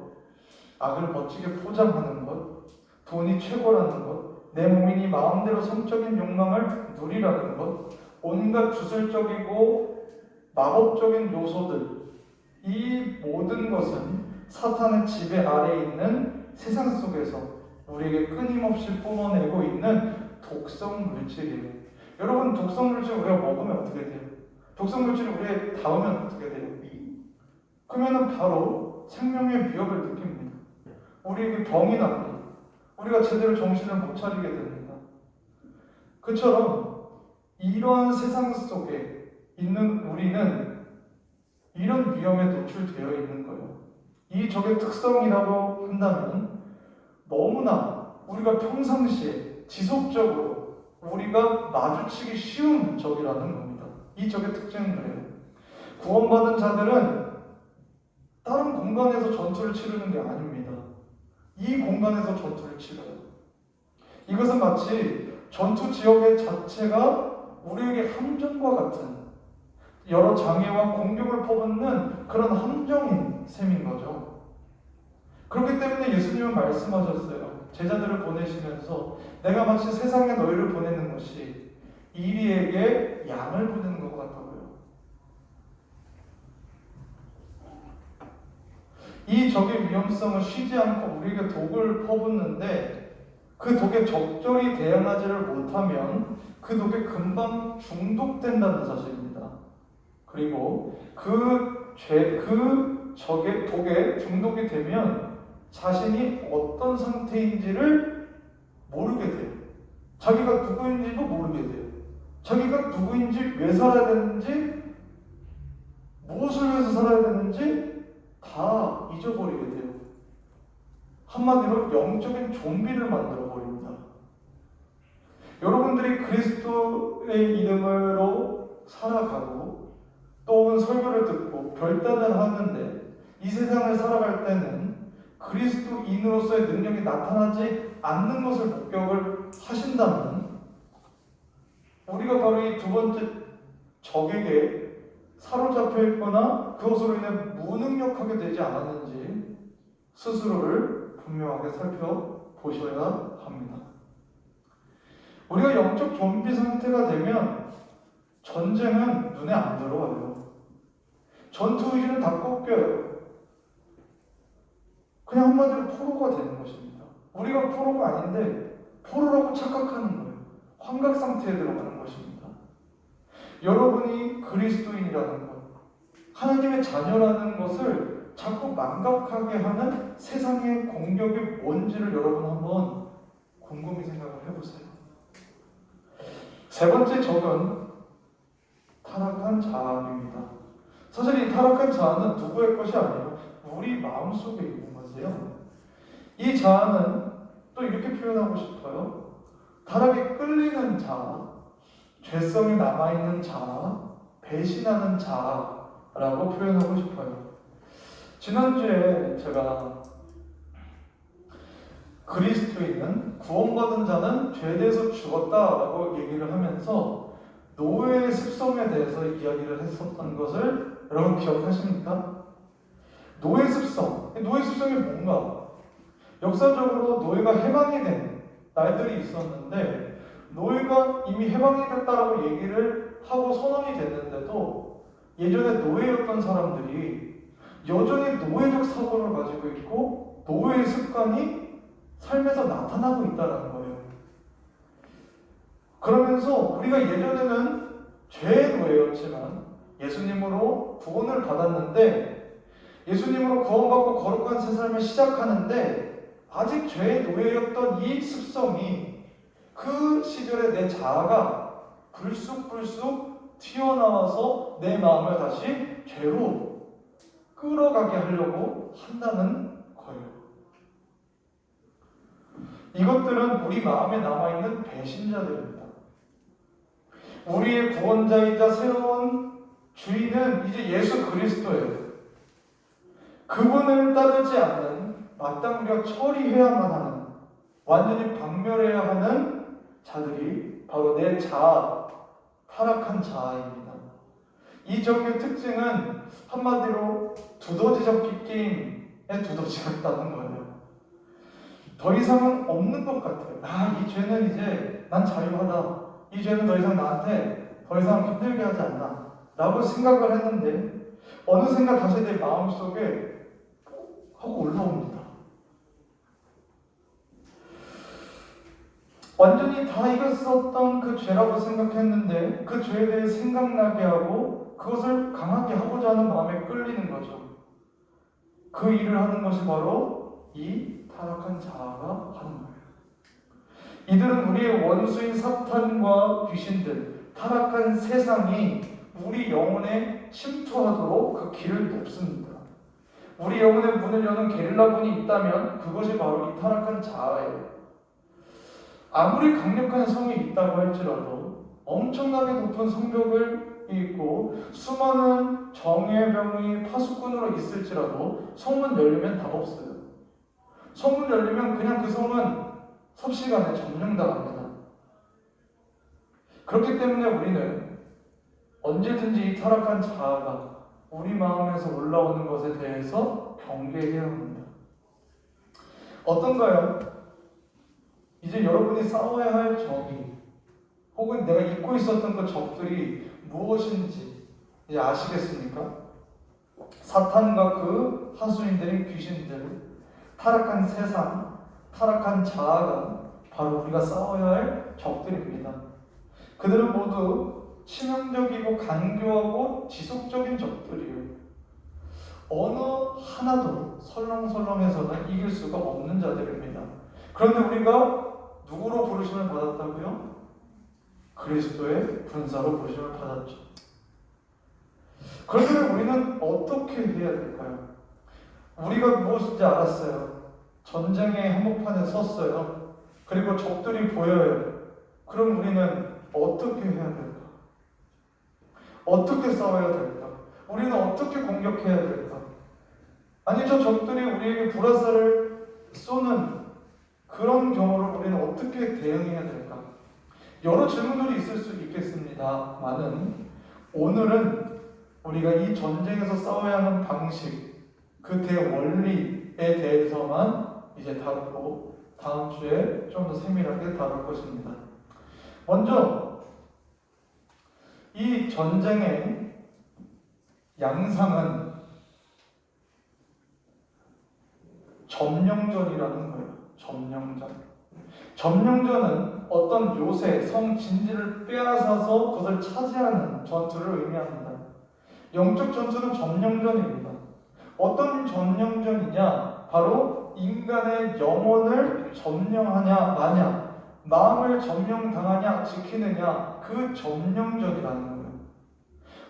악을 멋지게 포장하는 것, 돈이 최고라는 것, 내 몸이니 마음대로 성적인 욕망을 누리라는 것, 온갖 주술적이고 마법적인 요소들, 이 모든 것은 사탄의 지배 아래에 있는 세상 속에서 우리에게 끊임없이 뿜어내고 있는 독성 물질이에요. 여러분, 독성 물질 우리가 먹으면 어떻게 돼요? 독성 물질이 우리에 닿으면 어떻게 돼요? 그러면은 바로 생명의 위협을 느낍니다. 우리에게 병이 납니다. 우리가 제대로 정신을 못 차리게 됩니다. 그처럼 이러한 세상 속에 있는 우리는 이런 위험에 노출되어 있는 거예요. 이 적의 특성이라고 한다면 너무나 우리가 평상시에 지속적으로 우리가 마주치기 쉬운 적이라는 겁니다. 이 적의 특징은 그래요. 구원받은 자들은 다른 공간에서 전투를 치르는 게 아닙니다. 이 공간에서 전투를 치러요. 이것은 마치 전투 지역의 자체가 우리에게 함정과 같은 여러 장애와 공격을 퍼붓는 그런 함정인 셈인 거죠. 그렇기 때문에 예수님은 말씀하셨어요. 제자들을 보내시면서 내가 마치 세상에 너희를 보내는 것이 이리에게 양을 보내는 것 같다고요. 이 적의 위험성은 쉬지 않고 우리에게 독을 퍼붓는데 그 독에 적절히 대응하지를 못하면 그 독에 금방 중독된다는 사실입니다. 그리고 그 적의 독에 중독이 되면 자신이 어떤 상태인지를 모르게 돼요. 자기가 누구인지도 모르게 돼요. 자기가 누구인지, 왜 살아야 되는지, 무엇을 위해서 살아야 되는지 다 잊어버리게 돼요. 한마디로 영적인 좀비를 만들어 버립니다. 여러분들이 그리스도의 이름으로 살아가고 또 설교를 듣고 결단을 하는데 이 세상을 살아갈 때는 그리스도인으로서의 능력이 나타나지 않는 것을 목격을 하신다면 우리가 바로 이 두 번째 적에게 사로잡혀 있거나 그것으로 인해 무능력하게 되지 않았는지 스스로를 분명하게 살펴보셔야 합니다. 우리가 영적 좀비 상태가 되면 전쟁은 눈에 안 들어와요. 전투 의지는 다 꺾여요. 그냥 한마디로 포로가 되는 것입니다. 우리가 포로가 아닌데 포로라고 착각하는 거예요. 환각 상태에 들어가는 것입니다. 여러분이 그리스도인이라는 것, 하나님의 자녀라는 것을 자꾸 망각하게 하는 세상의 공격이 뭔지를 여러분 한번 곰곰이 생각을 해보세요. 세 번째 적은 타락한 자아입니다. 사실 이 타락한 자아는 누구의 것이 아니에요. 우리 마음속에 있는 것이에요. 이 자아는 또 이렇게 표현하고 싶어요. 타락에 끌리는 자아, 죄성이 남아있는 자아, 배신하는 자아라고 표현하고 싶어요. 지난주에 제가 그리스도인은 구원받은 자는 죄에 대해서 죽었다라고 얘기를 하면서 노예의 습성에 대해서 이야기를 했었던 것을 여러분 기억하십니까? 노예 습성이 뭔가? 역사적으로 노예가 해방이 된 날들이 있었는데 노예가 이미 해방이 됐다라고 얘기를 하고 선언이 됐는데도 예전에 노예였던 사람들이 여전히 노예적 사고를 가지고 있고 노예의 습관이 삶에서 나타나고 있다는 거예요. 그러면서 우리가 예전에는 죄의 노예였지만 예수님으로 구원을 받았는데 예수님으로 구원받고 거룩한 새 삶을 시작하는데 아직 죄의 노예였던 이 습성이 그 시절의 내 자아가 불쑥불쑥 튀어나와서 내 마음을 다시 죄로 끌어가게 하려고 한다는 거예요. 이것들은 우리 마음에 남아있는 배신자들입니다. 우리의 구원자이자 새로운 주인은 이제 예수 그리스도예요. 그분을 따르지 않는 마땅히 우리가 처리해야만 하는 완전히 박멸해야 하는 자들이 바로 내 자아, 타락한 자아입니다. 이 적의 특징은 한마디로 두더지 잡기 게임에 두더지였다는 거예요. 더 이상은 없는 것 같아요. 이 죄는 이제 난 자유하다. 이 죄는 더 이상 나한테 더 이상 힘들게 하지 않나 라고 생각을 했는데 어느샌가 다시 내 마음속에 하고 올라옵니다. 완전히 다 이겼었던 그 죄라고 생각했는데 그 죄에 대해 생각나게 하고 그것을 강하게 하고자 하는 마음에 끌리는 거죠. 그 일을 하는 것이 바로 이 타락한 자아가 하는 거예요. 이들은 우리의 원수인 사탄과 귀신들, 타락한 세상이 우리 영혼에 침투하도록 그 길을 돕습니다. 우리 영혼의 문을 여는 게릴라군이 있다면 그것이 바로 이 타락한 자아예요. 아무리 강력한 성이 있다고 할지라도 엄청나게 높은 성벽을 있고 수많은 정예병이 파수꾼으로 있을지라도 성문 열리면 답 없어요. 성문 열리면 그냥 그 성은 섭시간에 점령당합니다. 그렇기 때문에 우리는 언제든지 이 타락한 자아가 우리 마음에서 올라오는 것에 대해서 경계해야 합니다. 어떤가요? 이제 여러분이 싸워야 할 적이 혹은 내가 잊고 있었던 그 적들이 무엇인지 이제 아시겠습니까? 사탄과 그 하수인들인 귀신들, 타락한 세상, 타락한 자아가 바로 우리가 싸워야 할 적들입니다. 그들은 모두 치명적이고 간교하고 지속적인 적들이에요. 어느 하나도 설렁설렁해서는 이길 수가 없는 자들입니다. 그런데 우리가 누구로 부르심을 받았다고요? 그리스도의 군사로 부르심을 받았죠. 그러면 우리는 어떻게 해야 될까요? 우리가 무엇인지 알았어요. 전쟁의 한복판에 섰어요. 그리고 적들이 보여요. 그럼 우리는 어떻게 해야 될까? 어떻게 싸워야 될까? 우리는 어떻게 공격해야 될까? 아니 저 적들이 우리에게 불화살을 쏘는 그런 경우를 우리는 어떻게 대응해야 될까? 여러 질문들이 있을 수 있겠습니다만은 오늘은 우리가 이 전쟁에서 싸워야 하는 방식, 그 대원리에 대해서만 이제 다루고 다음 주에 좀 더 세밀하게 다룰 것입니다. 먼저 이 전쟁의 양상은 점령전이라는 거예요. 점령전은 어떤 요새, 성 진지를 빼앗아서 그것을 차지하는 전투를 의미합니다. 영적 전투는 점령전입니다. 어떤 점령전이냐? 바로 인간의 영혼을 점령하냐 마냐, 마음을 점령당하냐 지키느냐, 그 점령전이라는 거예요.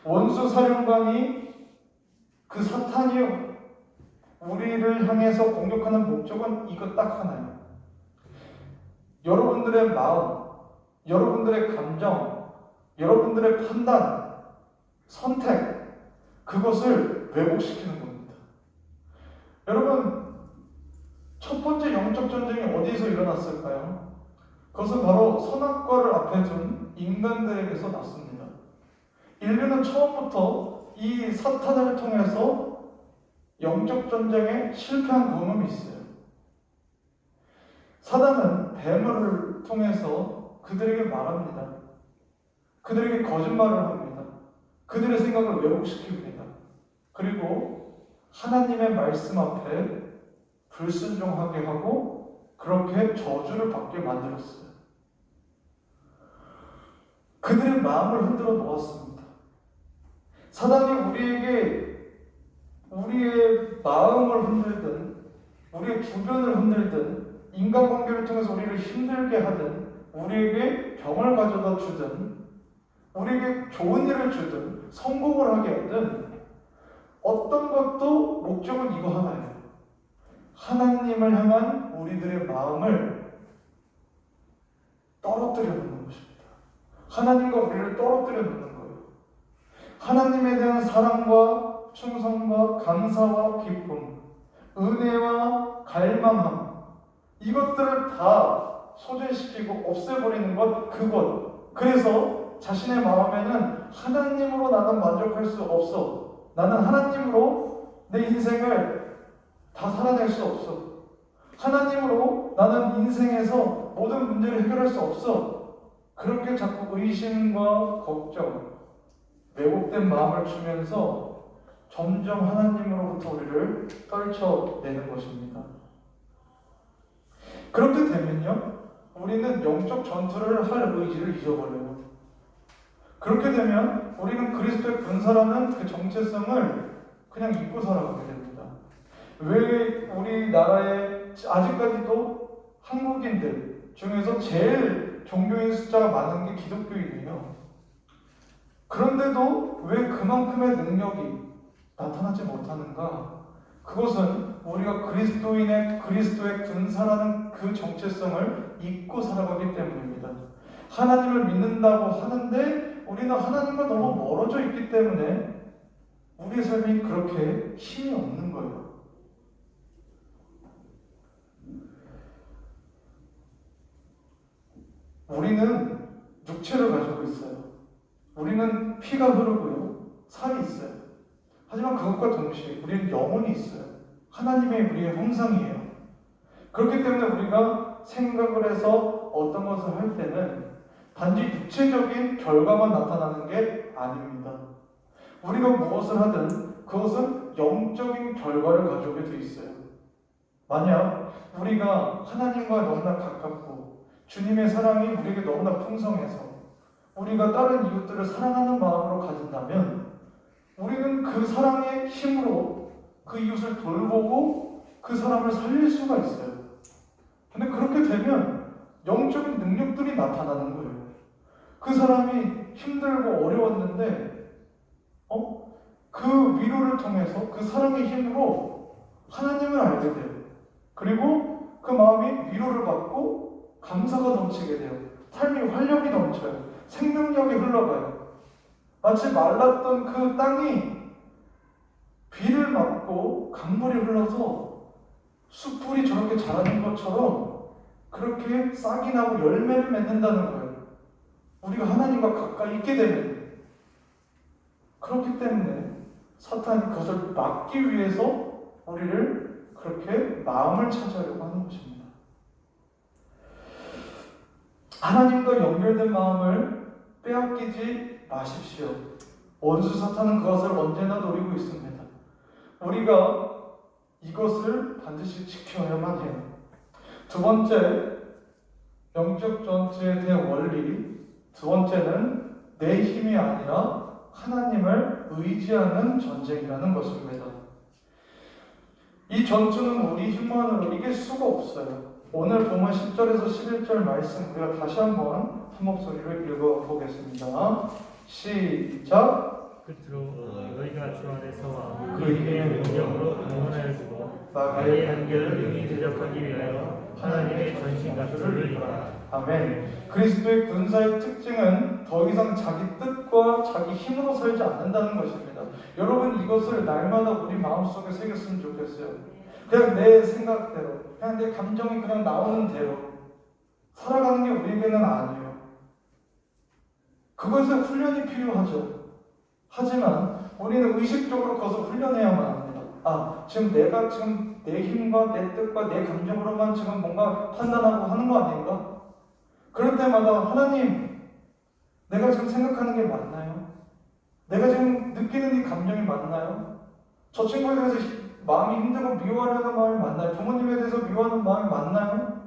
원수 사령관이 그 사탄이 우리를 향해서 공격하는 목적은 이것 딱 하나예요. 여러분들의 마음, 여러분들의 감정, 여러분들의 판단, 선택, 그것을 왜곡시키는 겁니다. 여러분, 첫 번째 영적 전쟁이 어디에서 일어났을까요? 그것은 바로 선악과를 앞에 둔 인간들에게서 났습니다. 인류는 처음부터 이 사탄을 통해서 영적 전쟁에 실패한 경험이 있어요. 사단은 뱀을 통해서 그들에게 말합니다. 그들에게 거짓말을 합니다. 그들의 생각을 왜곡시킵니다. 그리고 하나님의 말씀 앞에 불순종하게 하고 그렇게 저주를 받게 만들었어요. 그들의 마음을 흔들어 놓았습니다. 사단이 우리의 마음을 흔들든 우리의 주변을 흔들든 인간관계를 통해서 우리를 힘들게 하든 우리에게 병을 가져다 주든 우리에게 좋은 일을 주든 성공을 하게 하든 어떤 것도 목적은 이거 하나예요. 하나님을 향한 우리들의 마음을 떨어뜨려 놓는 것입니다. 하나님과 우리를 떨어뜨려 놓는 거예요. 하나님에 대한 사랑과 충성과 감사와 기쁨, 은혜와 갈망함, 이것들을 다 소진시키고 없애버리는 것, 그것. 그래서 자신의 마음에는 하나님으로 나는 만족할 수 없어. 나는 하나님으로 내 인생을 다 살아낼 수 없어. 하나님으로 나는 인생에서 모든 문제를 해결할 수 없어. 그렇게 자꾸 의심과 걱정, 왜곡된 마음을 주면서 점점 하나님으로부터 우리를 떨쳐내는 것입니다. 그렇게 되면요, 우리는 영적 전투를 할 의지를 잊어버려요. 그렇게 되면 우리는 그리스도의 군사라는 그 정체성을 그냥 잊고 살아가게 됩니다. 왜 우리나라에 아직까지도 한국인들 중에서 제일 종교인 숫자가 많은 게 기독교인이에요. 그런데도 왜 그만큼의 능력이 나타나지 못하는가? 그것은 우리가 그리스도의 군사라는 그 정체성을 잊고 살아가기 때문입니다. 하나님을 믿는다고 하는데 우리는 하나님과 너무 멀어져 있기 때문에 우리의 삶이 그렇게 힘이 없는 거예요. 우리는 육체를 가지고 있어요. 우리는 피가 흐르고요, 살이 있어요. 하지만 그것과 동시에 우리는 영혼이 있어요. 하나님의 우리의 형상이에요. 그렇기 때문에 우리가 생각을 해서 어떤 것을 할 때는 단지 육체적인 결과만 나타나는 게 아닙니다. 우리가 무엇을 하든 그것은 영적인 결과를 가져오게 돼 있어요. 만약 우리가 하나님과 너무나 가깝고 주님의 사랑이 우리에게 너무나 풍성해서 우리가 다른 이웃들을 사랑하는 마음으로 가진다면 우리는 그 사랑의 힘으로 그 이웃을 돌보고 그 사람을 살릴 수가 있어요. 근데 그렇게 되면 영적인 능력들이 나타나는 거예요. 그 사람이 힘들고 어려웠는데 그 위로를 통해서 그 사랑의 힘으로 하나님을 알게 돼요. 그리고 그 마음이 위로를 받고 감사가 넘치게 돼요. 삶이 활력이 넘쳐요. 생명력이 흘러가요. 마치 말랐던 그 땅이 비를 맞고 강물이 흘러서 숯불이 저렇게 자라는 것처럼 그렇게 싹이 나고 열매를 맺는다는 거예요. 우리가 하나님과 가까이 있게 되면. 그렇기 때문에 사탄이 그것을 막기 위해서 우리를 그렇게 마음을 찾으려고 하는 것입니다. 하나님과 연결된 마음을 빼앗기지 마십시오. 원수 사탄은 그것을 언제나 노리고 있습니다. 우리가 이것을 반드시 지켜야만 해요. 두 번째, 영적 전투의 대원리. 두 번째는 내 힘이 아니라 하나님을 의지하는 전쟁이라는 것입니다. 이 전투는 우리 힘만으로 이길 수가 없어요. 오늘 보면 10절에서 11절 말씀 우리가 다시 한번 한 목소리로 읽어보겠습니다. 시작. 끝으로 너희가 주 안에서와 그 힘의 능력으로 응원하여 주고 나의 한결을 능히 대적하기 위하여 하나님의 전신갑주를 입어라. 아멘. 그리스도의 군사의 특징은 더 이상 자기 뜻과 자기 힘으로 살지 않는다는 것입니다. 여러분 이것을 날마다 우리 마음속에 새겼으면 좋겠어요. 그냥 내 생각대로, 그냥 내 감정이 그냥 나오는 대로 살아가는 게 우리에게는 아니에요. 그것에 훈련이 필요하죠. 하지만 우리는 의식적으로 그것을 훈련해야만 합니다. 지금 내가 지금 내 힘과 내 뜻과 내 감정으로만 지금 뭔가 판단하고 하는 거 아닌가? 그럴 때마다 하나님, 내가 지금 생각하는 게 맞나요? 내가 지금 느끼는 이 감정이 맞나요? 저 친구에 대해서 마음이 힘들고 미워하려는 마음이 맞나요? 부모님에 대해서 미워하는 마음이 맞나요?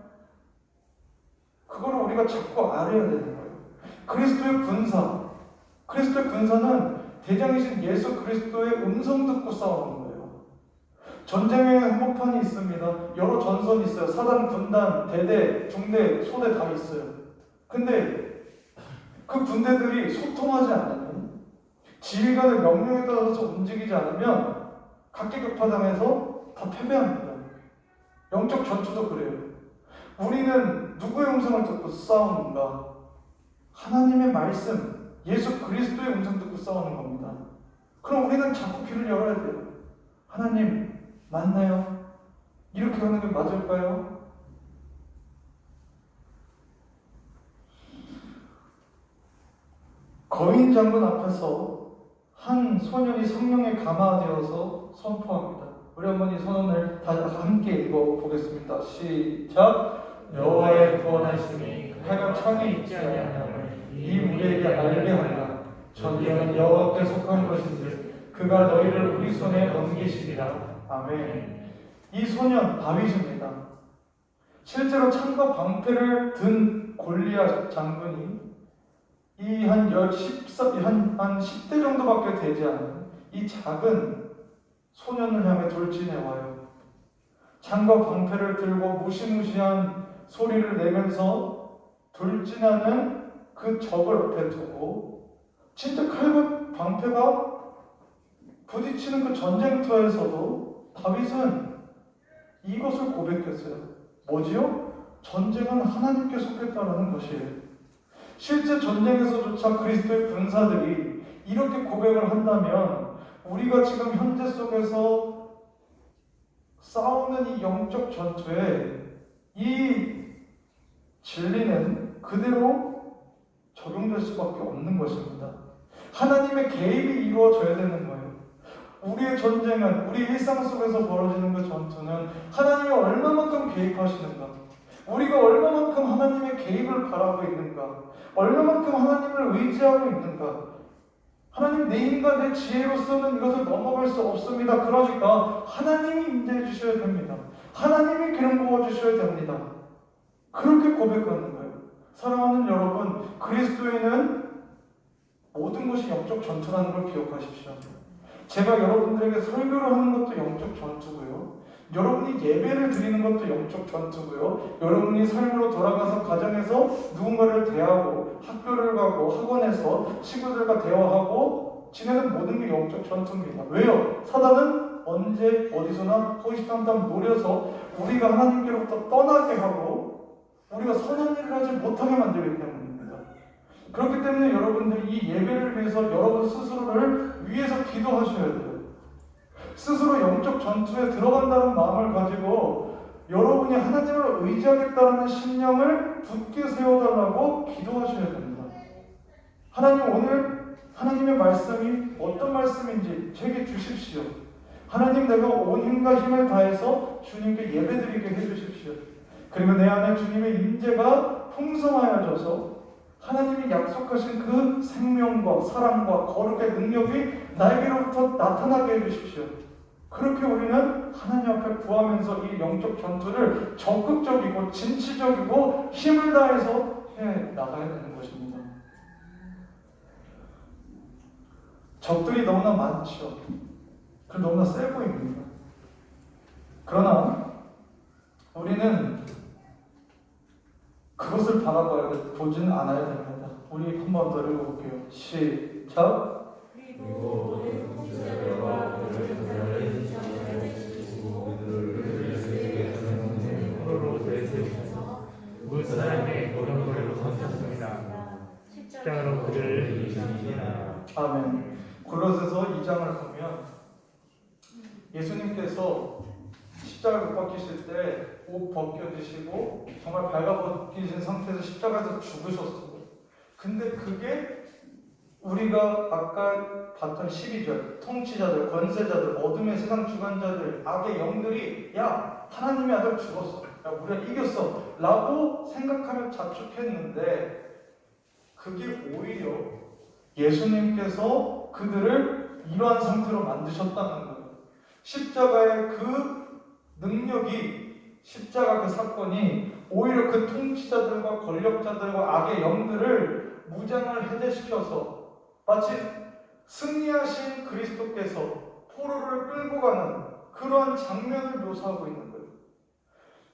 그거를 우리가 자꾸 알아야 되는 거예요. 그리스도의 군사는 대장이신 예수 그리스도의 음성 듣고 싸우는 거예요. 전쟁의 한복판이 있습니다. 여러 전선이 있어요. 사단, 군단, 대대, 중대, 소대 다 있어요. 근데 그 군대들이 소통하지 않으면, 지휘관의 명령에 따라서 움직이지 않으면 각계격파당해서 다 패배합니다. 영적 전투도 그래요. 우리는 누구의 음성을 듣고 싸우는가? 하나님의 말씀, 예수 그리스도의 음성 듣고 싸우는 겁니다. 그럼 우리는 자꾸 귀를 열어야 돼요. 하나님 맞나요? 이렇게 하는 게 맞을까요? 거인 장군 앞에서 한 소년이 성령에 감화되어서 선포합니다. 우리 한번 이 선언을 다 함께 읽어보겠습니다. 시작. 여호와의 구원하심이 해가 창에 있지 아니하며 이 우리에게 알게 하리라. 전쟁은 여호와께 속한 것인지 그가 너희를 우리 손에 넘기시리라. 아멘. 이 소년 다윗입니다. 실제로 창과 방패를 든 골리앗 장군이 이 한 10대 정도밖에 되지 않은 이 작은 소년을 향해 돌진해 와요. 창과 방패를 들고 무시무시한 소리를 내면서 돌진하는 그 적을 앞에 두고 진짜 칼과 방패가 부딪히는 그 전쟁터에서도 다윗은 이것을 고백했어요. 뭐지요? 전쟁은 하나님께 속했다는 것이에요. 실제 전쟁에서조차 그리스도의 군사들이 이렇게 고백을 한다면 우리가 지금 현재 속에서 싸우는 이 영적 전투에 이 진리는 그대로 적용될 수밖에 없는 것입니다. 하나님의 개입이 이루어져야 되는 거예요. 우리의 전쟁은, 우리 일상 속에서 벌어지는 그 전투는 하나님이 얼마만큼 개입하시는가, 우리가 얼마만큼 하나님의 개입을 바라고 있는가, 얼마만큼 하나님을 의지하고 있는가. 하나님, 내 힘과 내 지혜로서는 이것을 넘어갈 수 없습니다. 그러니까 하나님이 임재해 주셔야 됩니다. 하나님이 기름 부어 주셔야 됩니다. 그렇게 고백하는 거예요. 사랑하는 여러분, 그리스도에는 모든 것이 영적 전투라는 걸 기억하십시오. 제가 여러분들에게 설교를 하는 것도 영적 전투고요, 여러분이 예배를 드리는 것도 영적 전투고요, 여러분이 삶으로 돌아가서 가정에서 누군가를 대하고 학교를 가고 학원에서 친구들과 대화하고 지내는 모든 게 영적 전투입니다. 왜요? 사단은 언제 어디서나 호시탐탐 노려서 우리가 하나님께로부터 떠나게 하고 우리가 선한 일을 하지 못하게 만들기 때문입니다. 그렇기 때문에 여러분들이 이 예배를 위해서 여러분 스스로를 위해서 기도하셔야 돼요. 스스로 영적 전투에 들어간다는 마음을 가지고 여러분이 하나님을 의지하겠다는 신념을 굳게 세워달라고 기도하셔야 됩니다. 하나님, 오늘 하나님의 말씀이 어떤 말씀인지 제게 주십시오. 하나님, 내가 온 힘과 힘을 다해서 주님께 예배드리게 해주십시오. 그리고 내 안에 주님의 임재가 풍성하여져서 하나님이 약속하신 그 생명과 사랑과 거룩의 능력이 나에게로부터 나타나게 해주십시오. 그렇게 우리는 하나님 앞에 구하면서 이 영적 전투를 적극적이고 진취적이고 힘을 다해서 해 나가야 되는 것입니다. 적들이 너무나 많죠. 그리고 너무나 세 보입니다. 그러나 우리는 그것을 바라봐야 돼. 보지는 않아야 됩니다. 우리 한 번 더 읽어볼게요. 시작. 그리고 주제와 그를 로 내세우셔서 물사람의 고령걸로 던졌습니다. 십자가로 그를 이기시니라. 아멘. 골로새서 2장을 보면 예수님께서 십자가를 못 박히실 때 옷 벗겨지시고 정말 발가벗기신 상태에서 십자가에서 죽으셨어요. 근데 그게 우리가 아까 봤던 12절, 통치자들, 권세자들, 어둠의 세상 주관자들, 악의 영들이 야, 하나님의 아들 죽었어, 야, 우리가 이겼어 라고 생각하며 자축했는데 그게 오히려 예수님께서 그들을 이러한 상태로 만드셨다는 거예요. 십자가의 그 능력이, 십자가 그 사건이 오히려 그 통치자들과 권력자들과 악의 영들을 무장을 해제시켜서 마치 승리하신 그리스도께서 포로를 끌고 가는 그러한 장면을 묘사하고 있는 거예요.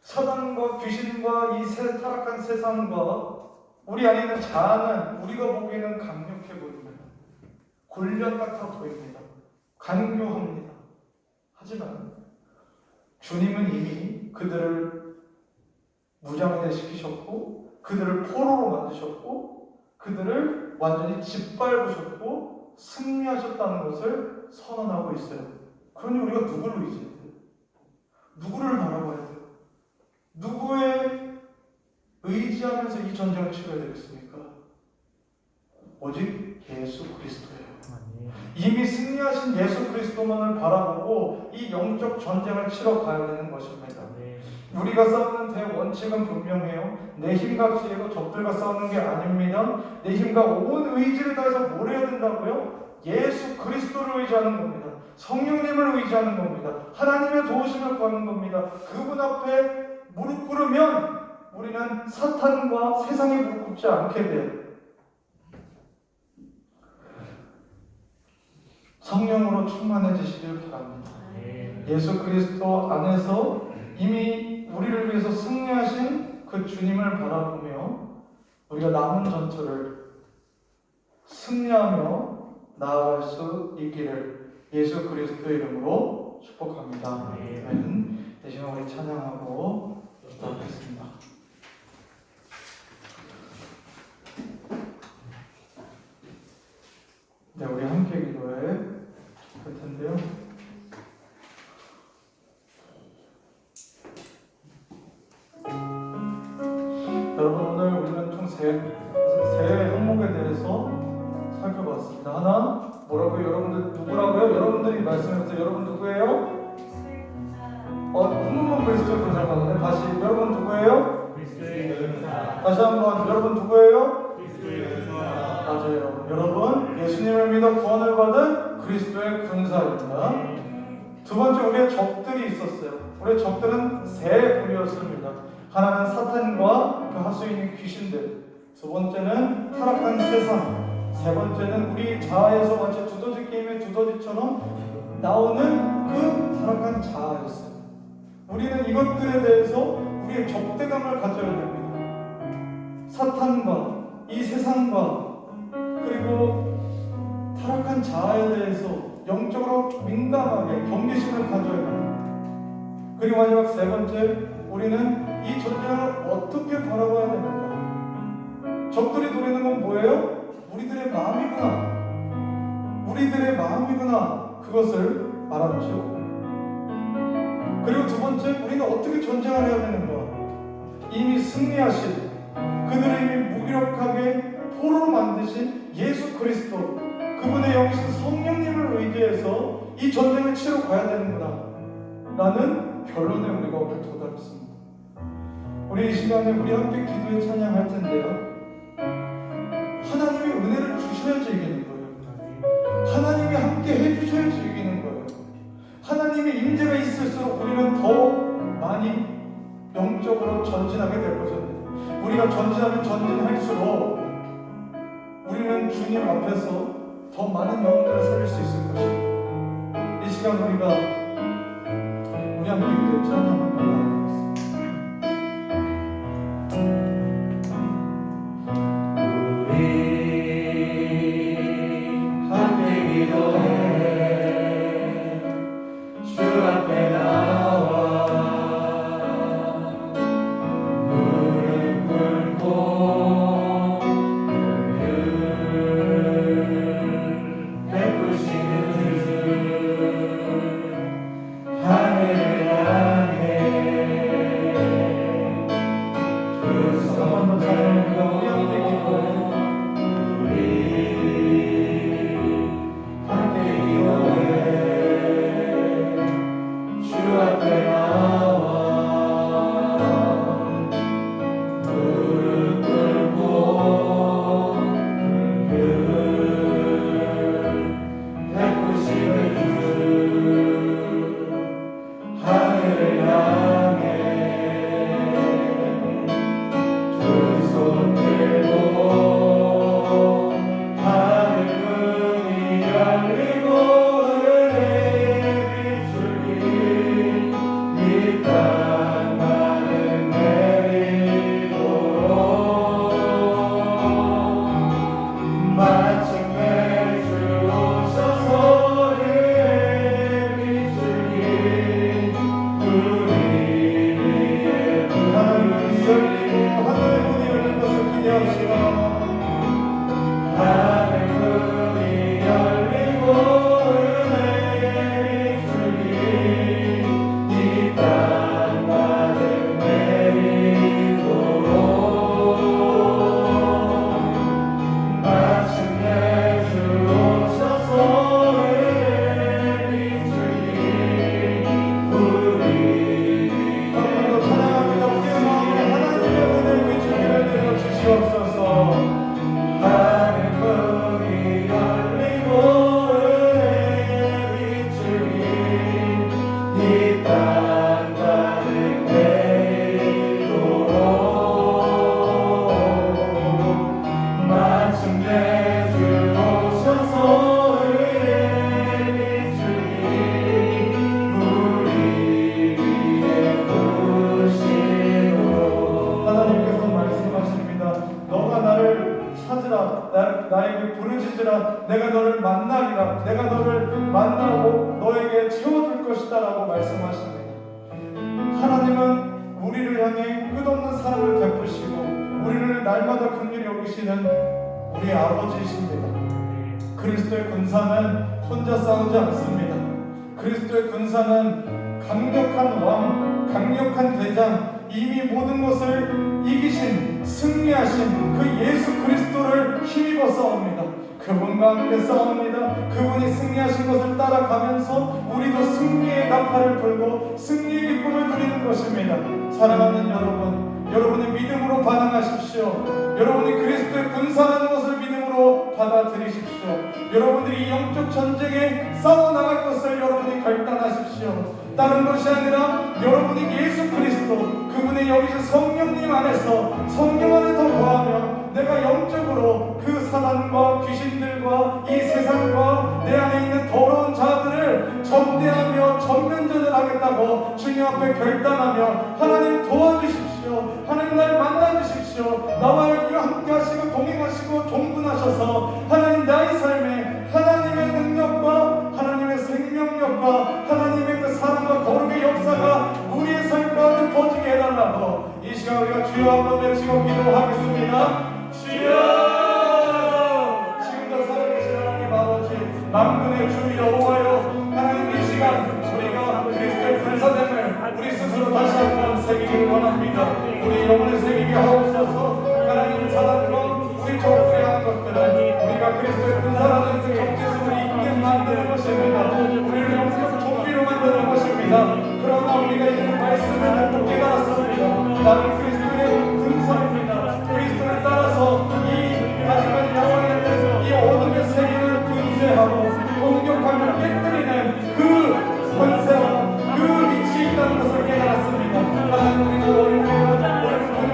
사단과 귀신과 이 타락한 세상과 우리 안에 있는 자아는 우리가 보기에는 강력해 보입니다. 골리앗 같아 보입니다. 간교합니다. 하지만 주님은 이미 그들을 무장해 시키셨고 그들을 포로로 만드셨고 그들을 완전히 짓밟으셨고 승리하셨다는 것을 선언하고 있어요. 그러니 우리가 누구를 의지해야 돼요? 누구를 바라봐야 돼요? 누구에 의지하면서 이 전쟁을 치러야 되겠습니까? 오직 예수 그리스도예요. 이미 승리하신 예수 그리스도만을 바라보고 이 영적 전쟁을 치러 가야 되는 것입니다. 우리가 싸우는 대원칙은 분명해요. 내 힘과 지혜로 적들과 싸우는 게 아닙니다. 내 힘과 온 의지를 다해서 뭘 해야 된다고요? 예수 그리스도를 의지하는 겁니다. 성령님을 의지하는 겁니다. 하나님의 도우심을 구하는 겁니다. 그분 앞에 무릎 꿇으면 우리는 사탄과 세상에 무릎 꿇지 않게 돼요. 성령으로 충만해지시길 바랍니다. 예수 그리스도 안에서 이미 우리를 위해서 승리하신 그 주님을 바라보며 우리가 남은 전투를 승리하며 나아갈 수 있기를 예수 그리스도의 이름으로 축복합니다. 아멘. 이 시간 우리 찬양하고 기도하겠습니다. 네, 우리 함께 기도해 볼 텐데요. 여러분, 오늘 우리는 총 세 항목에 대해서 살펴봤습니다. 하나, 뭐라고요? 여러분들 누구라고요? 여러분들이 말씀해주세요. 여러분 누구예요? 한번만 그리스도의 군사가 다시 여러분 누구예요? 다시 한번 여러분 누구예요? 맞아요. 여러분 예수님을 믿어 구원을 받은 그리스도의 군사입니다. 두 번째, 우리의 적들이 있었어요. 우리의 적들은 세 부류였습니다. 하나는 사탄과 그 하수인의 귀신들, 두 번째는 타락한 세상, 세 번째는 우리 자아에서 마치 두더지 게임의 두더지처럼 나오는 그 타락한 자아였어요. 우리는 이것들에 대해서 우리의 적대감을 가져야 됩니다. 사탄과 이 세상과 그리고 타락한 자아에 대해서 영적으로 민감하게 경계심을 가져야 합니다. 그리고 마지막 세 번째, 우리는 이 전쟁을 어떻게 바라봐야 됩니까? 적들이 노리는 건 뭐예요? 우리들의 마음이구나. 우리들의 마음이구나. 그것을 알았죠. 그리고 두 번째, 우리는 어떻게 전쟁을 해야 되는가? 이미 승리하신, 그들을 이미 무기력하게 포로로 만드신 예수 그리스도, 그분의 영이신 성령님을 의지해서 이 전쟁을 치러 가야 되는구나 라는 결론에 우리가 오늘 도달했습니다. 우리 이 시간에 우리 함께 기도에 찬양할 텐데요, 하나님이 은혜를 주셔야지 이기는 거예요. 하나님이 함께 해주셔야지 이기는 거예요. 하나님의 임재가 있을수록 우리는 더 많이 영적으로 전진하게 될 것입니다. 우리가 전진하면 전진할수록 우리는 주님 앞에서 더 많은 영혼들을 살릴 수 있을 것입니다. 이 시간 우리 함께 기도에 찬양합니다. 하늘 문이 열린 것을 찾으라. 나에게 부르짖으라. 내가 너를 만나리라. 내가 너를 만나고 너에게 채워줄 것이다 라고 말씀하십니다. 하나님은 우리를 향해 끝없는 사랑을 베푸시고 우리를 날마다 긍휼히 여기시는 우리 아버지이십니다. 그리스도의 군사는 혼자 싸우지 않습니다. 그리스도의 군사는 강력한 왕, 강력한 대장, 이미 모든 것을 이기신, 승리하신 그 예수 그리스도를 힘입어 싸웁니다. 그분과 함께 싸웁니다. 그분이 승리하신 것을 따라가면서 우리도 승리의 나팔을 불고 승리의 기쁨을 누리는 것입니다. 사랑하는 여러분, 여러분이 믿음으로 반응하십시오. 여러분이 그리스도의 군사라는 것을 믿음으로 받아들이십시오. 여러분들이 이 영적 전쟁에 싸워나갈 것을 여러분이 결단하십시오. 다른 것이 아니라 여러분이 예수 그리스도 그분의 여기서 성령님 안에서 성령 안에 더 거하며 내가 영적으로 그 사단과 귀신들과 이 세상과 내 안에 있는 더러운 자들을 접대하며 전면전을 하겠다고 주님 앞에 결단하며 하나님 도와주십시오. 하나님 날 만나주십시오. 나와 함께 하시고 동행하시고 종군하셔서 하나님 나의 삶에 하나님의 능력과 하나님의 생명력과 하나님의 그 사랑과 거룩의 역사가 우리의 삶 가운데 퍼지게 해달라고 이 시간 우리가 주여 한번 외치고 기도하겠습니다. 주여! 지금도 살아계신 하나님 아버지 만군의 주 여호와여, 하나님 이 시간 우리가 그리스도의 군사됨을 우리 스스로 다시 한번 새기길 원합니다. 우리 영혼을 새기게 하옵소서. 하나님 사단과 우리 적들에 하는 것들은 우리가 그리스도의 군사라는 그 정체성을 있게 만드는 것입니다. 우리를 영적 좀비로 만드는 것입니다. 그러나 우리가 이제는 말씀을 듣고 깨달았습니다. 나는 그리스도의 군사입니다. 그리스도를 따라서 이 아직까지 야왕에 있는 이 어둠의 세계를 분쇄하고 공격하며 깨뜨리는 그 권세와 그 위치에 있다는 것을 깨달았습니다. 하나님 우리는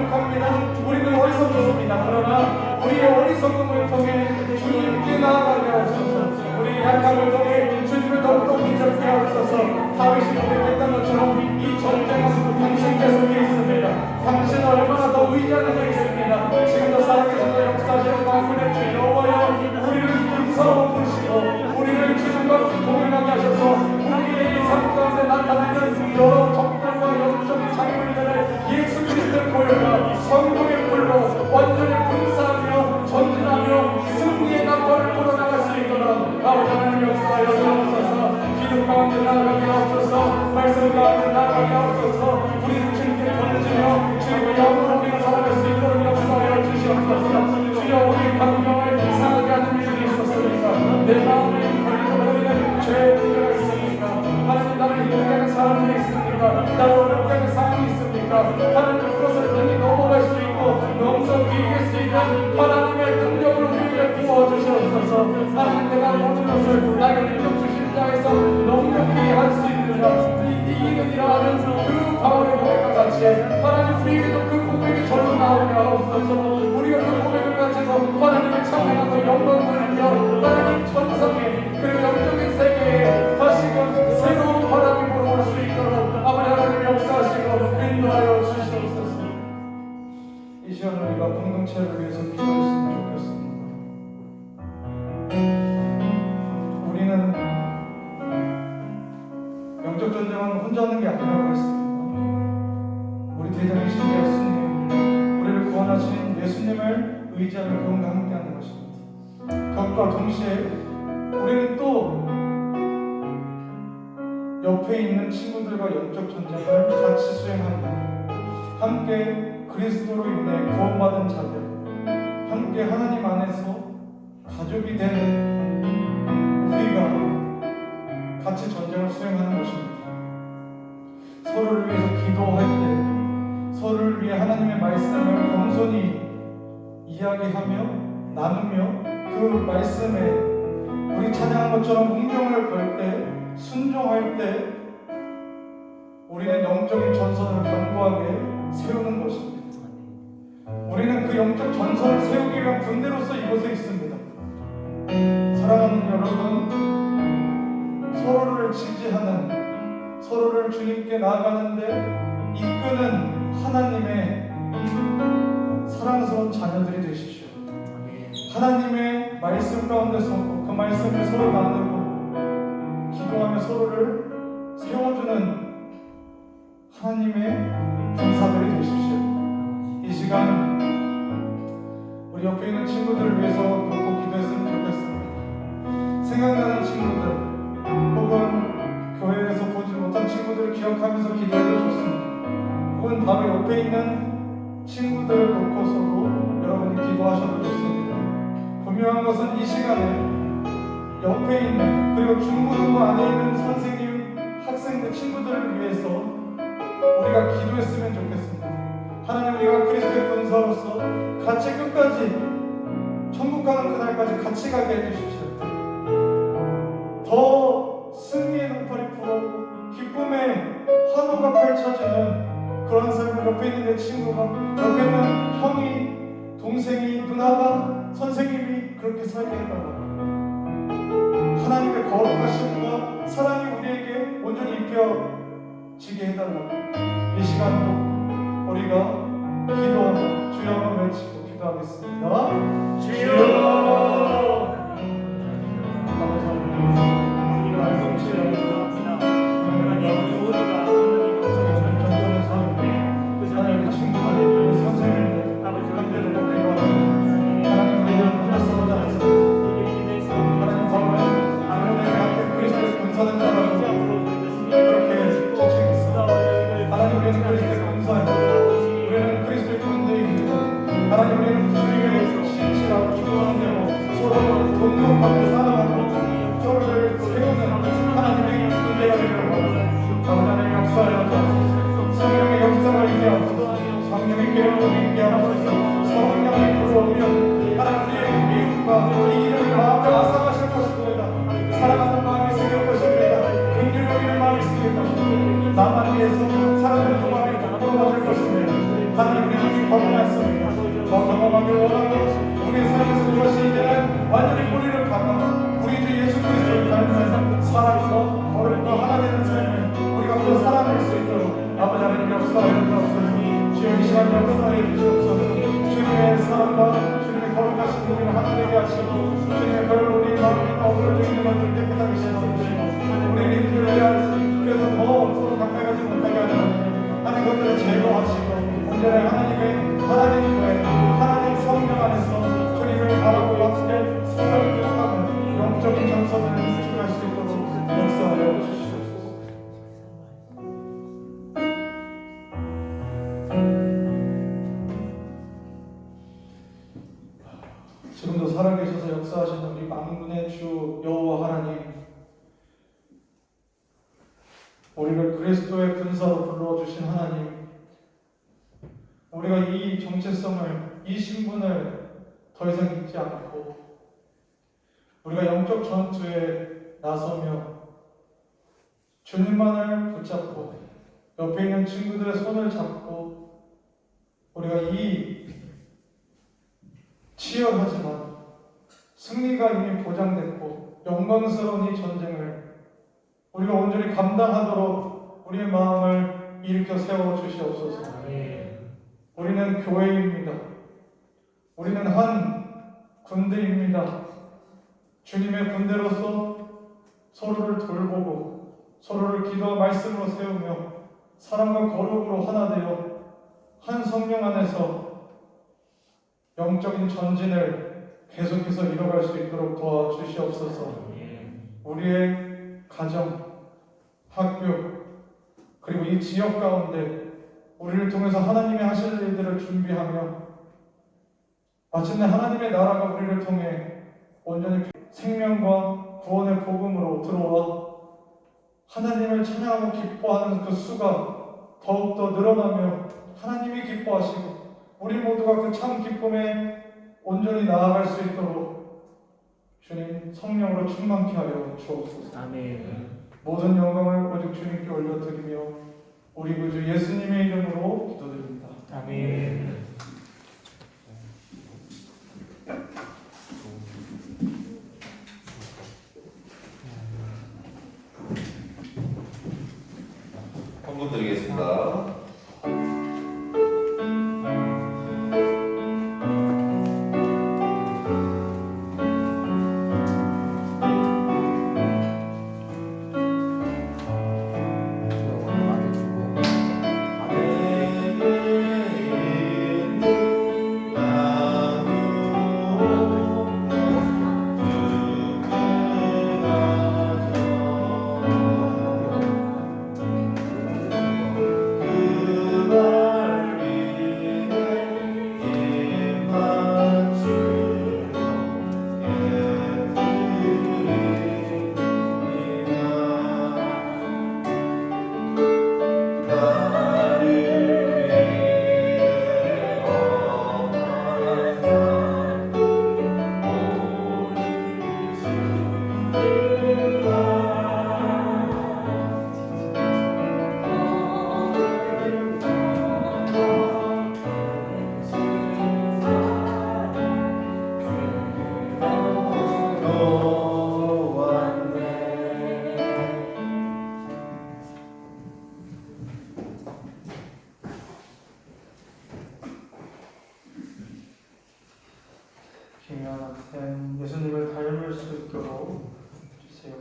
부족합니다. 우리는 어리석었습니다. 그러나 우리의 어리석음을 통해 주님께 나아가게 하옵소서. 우리의 약함을 통해 주님을 더욱더 붙잡게 하옵소서. 다윗이 고백했던 것처럼 이 전쟁은 당신께서 있습니다. 당신은 얼마나 더 의지하는 데 있습니다. 지금도 살아계셔서 역사하시는 만군의 주 여호와여, 우리를 군사로 부르시고 우리를 주님과 동행하게 하셔서 우리의 삶 가운데 나타나는 여러 적들과 영적인 장애물들을 예수 그리스도의 보혈과 성령의 불로 완전히 분사하며 전진하며 승리의 나팔을 불어나갈 수 있도록 아버지 하나님 역사하여 주옵소서. 기도 가운데 나아가게 하옵소서. 말씀 가운데 나아가게 하옵소서. 우리를 주님께 던지며 주님의 영으로 우리가 살아갈 수 있도록 역사하여 주시옵소서. 주여 우리의 감정을 상하게 하는 일이 있었습니까? 내 마음에 걸려버리는 죄의 문제가 있습니까? 하나님 나를 힘들게 하는 사람들이 있습니까? 나를 어렵게 하는 상황이 있습니까? 하나님 그것을 능히 넘어갈 수 있고 넉넉히 이길 수 있는 하나님의 능력을 우리에게 부어주시옵소서. 하나님 내가 모든 것을 나에게 능력 주신 자에서 넉넉히 할 수 있는 이기는이라 하는 그 바울의 고백과 같이 하나님 우리에게도 그 고백이 절로 나오게 하옵소서. 우리가 그 고백을 가지고 하나님을 찬양하고 영광을 돌리며 하나님 천상에 그리고 영적인 세계에 다시금 새로운 바람이 불어올 수 있도록 아버지 하나님 역사하시고 인도하여 주시옵소서. 이 시간 우리가 공동체를 위해서 기도했으면 좋겠습니다. 우리는 영적 전쟁은 혼자 하는 게 아니라고 했습니다. 우리 대장이신 예수님, 우리를 구원하신 예수님을 의지하며 그분과 함께하는 것입니다. 그것과 동시에 우리는 또 옆에 있는 친구들과 영적 전쟁을 같이 수행합니다. 함께 그리스도로 인해 구원받은 자들, 함께 하나님 안에서 가족이 된 우리가 같이 전쟁을 수행하는 것입니다. 서로를 위해서 기도할 때 서로를 위해 하나님의 말씀을 겸손히 이야기하며 나누며 그 말씀에 우리 찬양한 것처럼 운명을 걸 때 순종할 때 우리는 영적인 전선을 견고하게 세우는 것입니다. 우리는 그 영적 전선을 세우기 위한 군대로서 이곳에 있습니다. 사랑하는 여러분, 서로를 지지하는, 서로를 주님께 나아가는데 이끄는 하나님의 사랑스러운 자녀들이 되십시오. 하나님의 말씀 가운데 서고 그 말씀을 서로 나누고 기도하며 서로를 세워주는 하나님의 군사들이 되십시오. 이 시간 우리 옆에 있는 친구들을 위해서 놓고 기도했으면 좋겠습니다. 생각나는 친구들 혹은 교회에서 보지 못한 친구들을 기억하면서 기도해도 좋습니다. 혹은 바로 옆에 있는 친구들을 놓고서도 여러분이 기도하셔도 좋습니다. 분명한 것은 이 시간에 옆에 있는 그리고 중고등부 안에 있는 선생님, 학생들, 친구들을 위해서 우리가 기도했으면 좋겠습니다. 하나님, 우리가 그리스도의 군사로서 같이 끝까지 천국 가는 그날까지 같이 가게 해주십시오. 더 승리의 눈살이 불어오고 기쁨의 환호가 펼쳐지는 그런 삶을 옆에 있는 내 친구가, 옆에 있는 형이, 동생이, 누나가, 선생님이 그렇게 살게 해달라고. 하나님의 거룩하심과 사랑이 우리에게 온전히 입혀지게 해달라고. 이 시간도 우리가 기도하며 주여 외치고 기도하겠습니다. 주여! 아버지 하나님, 우리가 알고 계시는 하나님의 친구들, 선생님들, 함께로 기도하며 하나님 우리를 만났어 자라서 하나님 정말 아무리 앞에 그리스도의 군사는 자라고 그렇게 지칭했어. 하나님 우리는 그리스도의 군사입니다. 우리는 그리스도의 군대입니다. 하나님 우리는 주님의 신실하고 충성되고 서로 동력하고 사랑하고 서로를 세우는 하나님의 군대가 되기를 원합니다. 하나님의 역사를 하옵소서. 성령의 역사를 있게 하옵소서. 성령의 계획을 있게 하옵소서. 성령의 불어오면 하나님 우리의 미움과 이기는 마음을 아상하실 것입니다. 사랑하는 마음이 생길 것입니다. 긍휼히 여기는 마음이 생길 것입니다. 나만 위해서 사랑하는 그 마음이 부풀어질 것입니다. 하나님 우리는 경험했습니다. 더 경험하길 원하고 우리의 삶에서 그것이 이제는 완전히 뿌리를 박아 우리 주 예수 그리스도를 닮는 사랑과 거룩과 하나 되는 삶을 우리가 또 살아낼 수 있도록 아버지 하나님 역사하여 주옵소서. 주여 이 시간 역사하여 주옵소서. 주님의 사랑과 주님의 거룩하신 우리를 하나 되게 하시고 주님의 별로 우리 마음에 어그러져 있는 것을 깨끗하게 씻어주시고 우리 믿음을 위한 그래서 더 서로 가까이 가지 못하게 하는 것들을 제거하시고 온전히 하나님 교회, 하나님 성령 안에서 주님을 바라보고 함께 서로 기억하는 영적인 전선을 지켜할 수 있도록 역사하여 주시옵소서. 지금도 살아계셔서 역사하시는 우리 만군의 주 여호와 하나님, 우리를 그리스도의 군사로 불러주신 하나님, 우리가 이 정체성을, 이 신분을 더 이상 잊지 않고 우리가 영적 전투에 나서며 주님만을 붙잡고 옆에 있는 친구들의 손을 잡고 우리가 이 치열하지만 승리가 이미 보장됐고 영광스러운 이 전쟁을 우리가 온전히 감당하도록 우리의 마음을 일으켜 세워 주시옵소서. 우리는 교회입니다. 우리는 한 군대입니다. 주님의 군대로서 서로를 돌보고 서로를 기도와 말씀으로 세우며 사랑과 거룩으로 하나 되어 한 성령 안에서 영적인 전진을 계속해서 이뤄갈 수 있도록 도와주시옵소서. 우리의 가정, 학교, 그리고 이 지역 가운데 우리를 통해서 하나님이 하실 일들을 준비하며 마침내 하나님의 나라가 우리를 통해 온전히 생명과 구원의 복음으로 들어와 하나님을 찬양하고 기뻐하는 그 수가 더욱더 늘어나며 하나님이 기뻐하시고 우리 모두가 그 참 기쁨에 온전히 나아갈 수 있도록 주님 성령으로 충만케 하여 주옵소서. 아멘. 모든 영광을 오직 주님께 올려드리며 우리 구주 예수님의 이름으로 기도드립니다. 아멘. 헌금 드리겠습니다. 김연한테 예수님을 닮을 수 있도록 해주세요.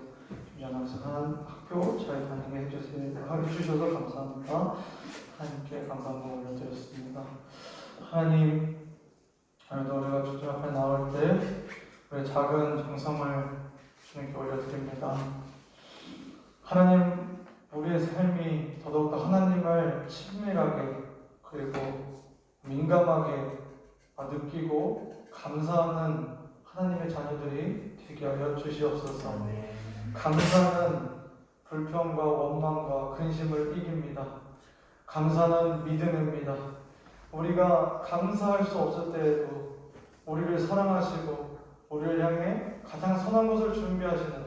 중전항상 학교 잘 다니게 해주셔서 감사합니다. 하나님께 감사 한번 올려드렸습니다. 하나님, 오늘도 우리가 주님 앞에 나올 때 우리의 작은 정성을 주님께 올려드립니다. 하나님, 우리의 삶이 더더욱더 하나님을 친밀하게 그리고 민감하게 느끼고 감사하는 하나님의 자녀들이 되게 하여 주시옵소서. 감사는 불평과 원망과 근심을 이깁니다. 감사는 믿음입니다. 우리가 감사할 수 없을 때에도 우리를 사랑하시고 우리를 향해 가장 선한 것을 준비하시는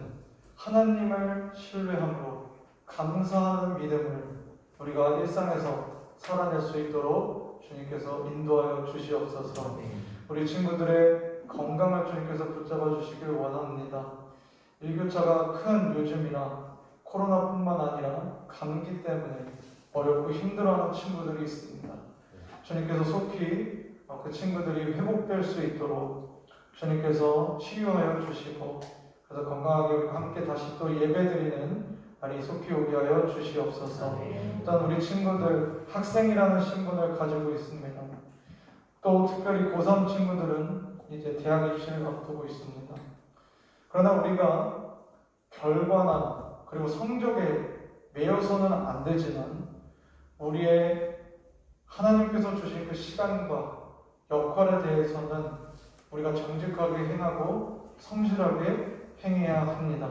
하나님을 신뢰함으로 감사하는 믿음을 우리가 일상에서 살아낼 수 있도록 주님께서 인도하여 주시옵소서. 우리 친구들의 건강을 주님께서 붙잡아 주시길 원합니다. 일교차가 큰 요즘이라 코로나뿐만 아니라 감기 때문에 어렵고 힘들어하는 친구들이 있습니다. 주님께서 속히 그 친구들이 회복될 수 있도록 주님께서 치유하여 주시고 그래서 건강하게 함께 다시 또 예배드리는 날이 속히 오게 하여 주시옵소서. 일단 우리 친구들 학생이라는 신분을 가지고 있습니다. 또 특별히 고3 친구들은 이제 대학 입시를 앞두고 있습니다. 그러나 우리가 결과나 그리고 성적에 매여서는 안 되지만 우리의 하나님께서 주신 그 시간과 역할에 대해서는 우리가 정직하게 행하고 성실하게 행해야 합니다.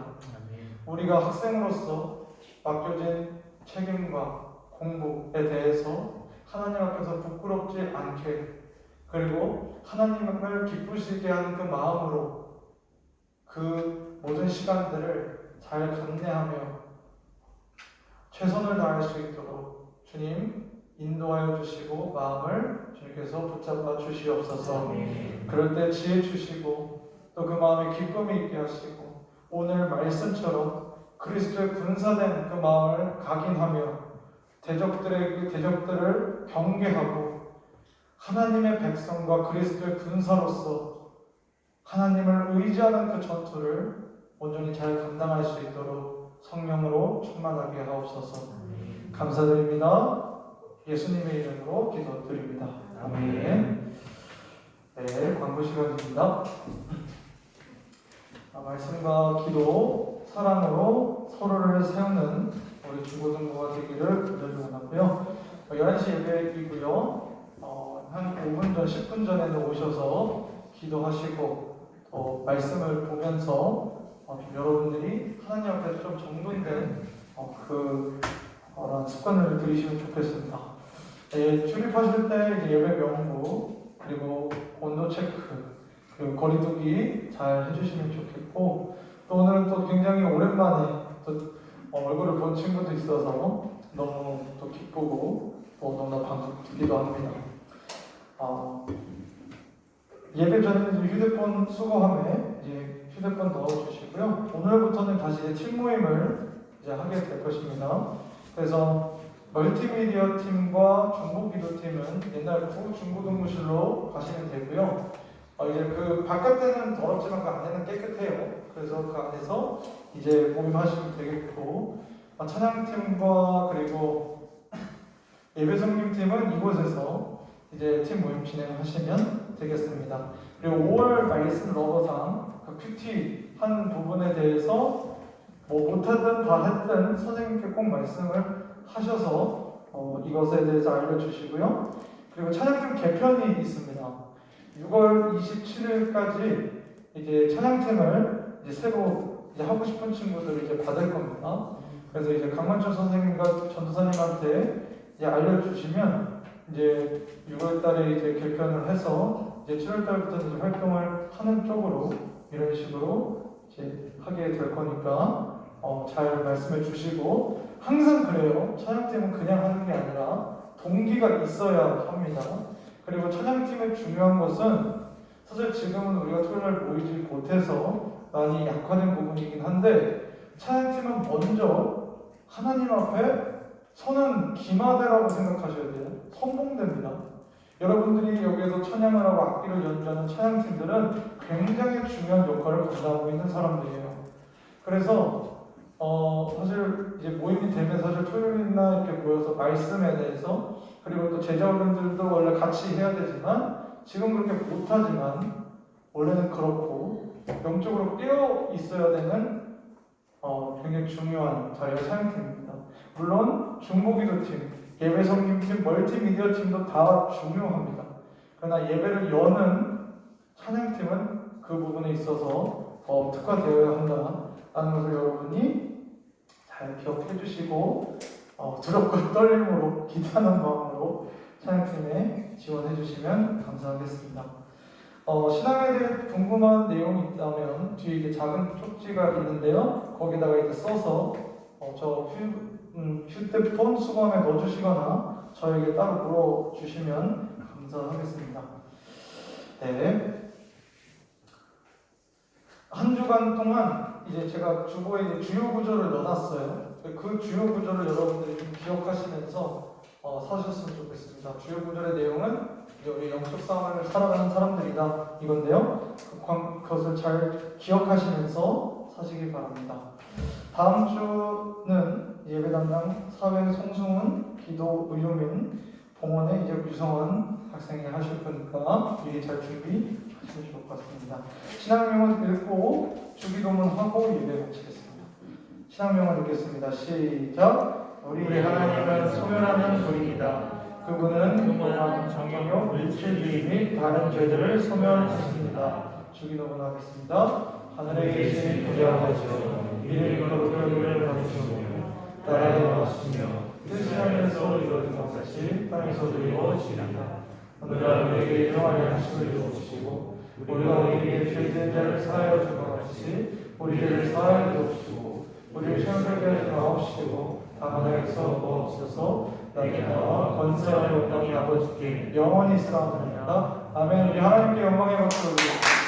우리가 학생으로서 맡겨진 책임과 공부에 대해서 하나님 앞에서 부끄럽지 않게 그리고 하나님을 기쁘시게 하는 그 마음으로 그 모든 시간들을 잘 감내하며 최선을 다할 수 있도록 주님 인도하여 주시고 마음을 주님께서 붙잡아 주시옵소서. 그럴 때 지혜 주시고 또 그 마음에 기쁨이 있게 하시고 오늘 말씀처럼 그리스도의 군사된 그 마음을 각인하며 대적들을 경계하고 하나님의 백성과 그리스도의 군사로서 하나님을 의지하는 그 전투를 온전히 잘 감당할 수 있도록 성령으로 충만하게 하옵소서. 감사드립니다. 예수님의 이름으로 기도드립니다. 아멘. 네, 광고 시간입니다. 말씀과 기도, 사랑으로 서로를 세우는 우리 중고등부가 되기를 기도하고요. 11시 예배이고요. 한 5분 전, 10분 전에는 오셔서 기도하시고 말씀을 보면서 여러분들이 하나님 앞에 좀 정돈된 그런 습관을 들이시면 좋겠습니다. 출입하실 때 이제 예배 명부 그리고 온도 체크 그리고 거리두기 잘 해주시면 좋겠고 또 오늘은 또 굉장히 오랜만에 또 얼굴을 본 친구도 있어서 너무 또 기쁘고 또 너무나 반갑기도 합니다. 예배 전에는 휴대폰 수거함에 이제 휴대폰 넣어주시고요. 오늘부터는 다시 이제 팀 모임을 이제 하게 될 것입니다. 그래서 멀티미디어 팀과 중보기도팀은 옛날 중고등부실로 가시면 되고요. 이제 그 바깥에는 더럽지만 그 안에는 깨끗해요. 그래서 그 안에서 이제 모임하시면 되겠고 찬양팀과 그리고 예배성김팀은 이곳에서 이제 팀 모임 진행하시면 되겠습니다. 그리고 5월 말씀 러버상 그 큐티 한 부분에 대해서 못하든 다 했든 선생님께 꼭 말씀을 하셔서 이것에 대해서 알려주시고요. 그리고 찬양팀 개편이 있습니다. 6월 27일까지 이제 찬양팀을 이제 새로 이제 하고 싶은 친구들을 이제 받을 겁니다. 그래서 이제 강만철 선생님과 전도사님한테 이제 알려주시면 이제 6월달에 이제 개편을 해서 이제 7월달부터 이제 활동을 하는 쪽으로 이런 식으로 이제 하게 될 거니까 잘 말씀해 주시고 항상 그래요. 찬양팀은 그냥 하는 게 아니라 동기가 있어야 합니다. 그리고 찬양팀의 중요한 것은 사실 지금은 우리가 토요일날 모이지 못해서 많이 약화된 부분이긴 한데 찬양팀은 먼저 하나님 앞에 서는 기마대라고 생각하셔야 돼요. 선봉대입니다. 여러분들이 여기에서 찬양을 하고 악기를 연주하는 찬양팀들은 굉장히 중요한 역할을 감당하고 있는 사람들이에요. 그래서 사실 이제 모임이 되면 사실 토요일이나 이렇게 모여서 말씀에 대해서 그리고 또 제자분들도 원래 같이 해야 되지만 지금 그렇게 못하지만 원래는 그렇고 영적으로 깨어 있어야 되는 굉장히 중요한 자리가 찬양팀입니다. 물론 중보기도팀, 예배성김팀, 멀티미디어 팀도 다 중요합니다. 그러나 예배를 여는 찬양팀은 그 부분에 있어서 특화되어야 한다는 것을 여러분이 잘 기억해 주시고 두렵고 떨림으로 기대하는 마음으로 찬양팀에 지원해 주시면 감사하겠습니다. 신앙에 대해 궁금한 내용이 있다면 뒤에 이게 작은 쪽지가 있는데요. 거기다가 이제 써서 저 휴대폰 수거함에 넣어주시거나 저에게 따로 물어주시면 감사하겠습니다. 네. 한 주간 동안 이제 제가 주보에 이제 주요 구조를 넣어놨어요. 그 주요 구조를 여러분들이 좀 기억하시면서 사셨으면 좋겠습니다. 주요 구조의 내용은 우리 영적 삶을 살아가는 사람들이다 이건데요. 그것을 잘 기억하시면서 사시기 바랍니다. 다음 주는 예배 담당 사회 송승훈, 기도 의료민, 봉헌의 이제 유성원 학생이 하실 거니까 미리 잘 준비하시면 좋을 것 같습니다. 신앙명언 읽고 주기도문 하고 예배 마치겠습니다. 신앙명언 읽겠습니다. 시작. 우리 하나님은 소멸하는 불이다. 그분은 유머한 정욕, 물질주의 및 다른 죄들을 소멸하십니다. 주기도문 하겠습니다. 하늘에 계신 우리 아버지여, 이름이 거룩함을 받으시오며 나라에 와시며 뜻이 하늘에서 이루어진 것 같이 땅에서도 이루어지리이다. 오늘날 우리에게 평안의 양식을 주옵시고 우리가 우리에게 죄진 자를 사하여 준 것 같이 우리 죄를 사하여 주옵시고 우리를 시험하게 하지 마옵시고 다만 악에서 구하옵소서. 나의 나라와 권세와 영광이 아버지께 영원히 있으리이다. 아멘. 우리 하나님께 영광의 박수를 드립니다.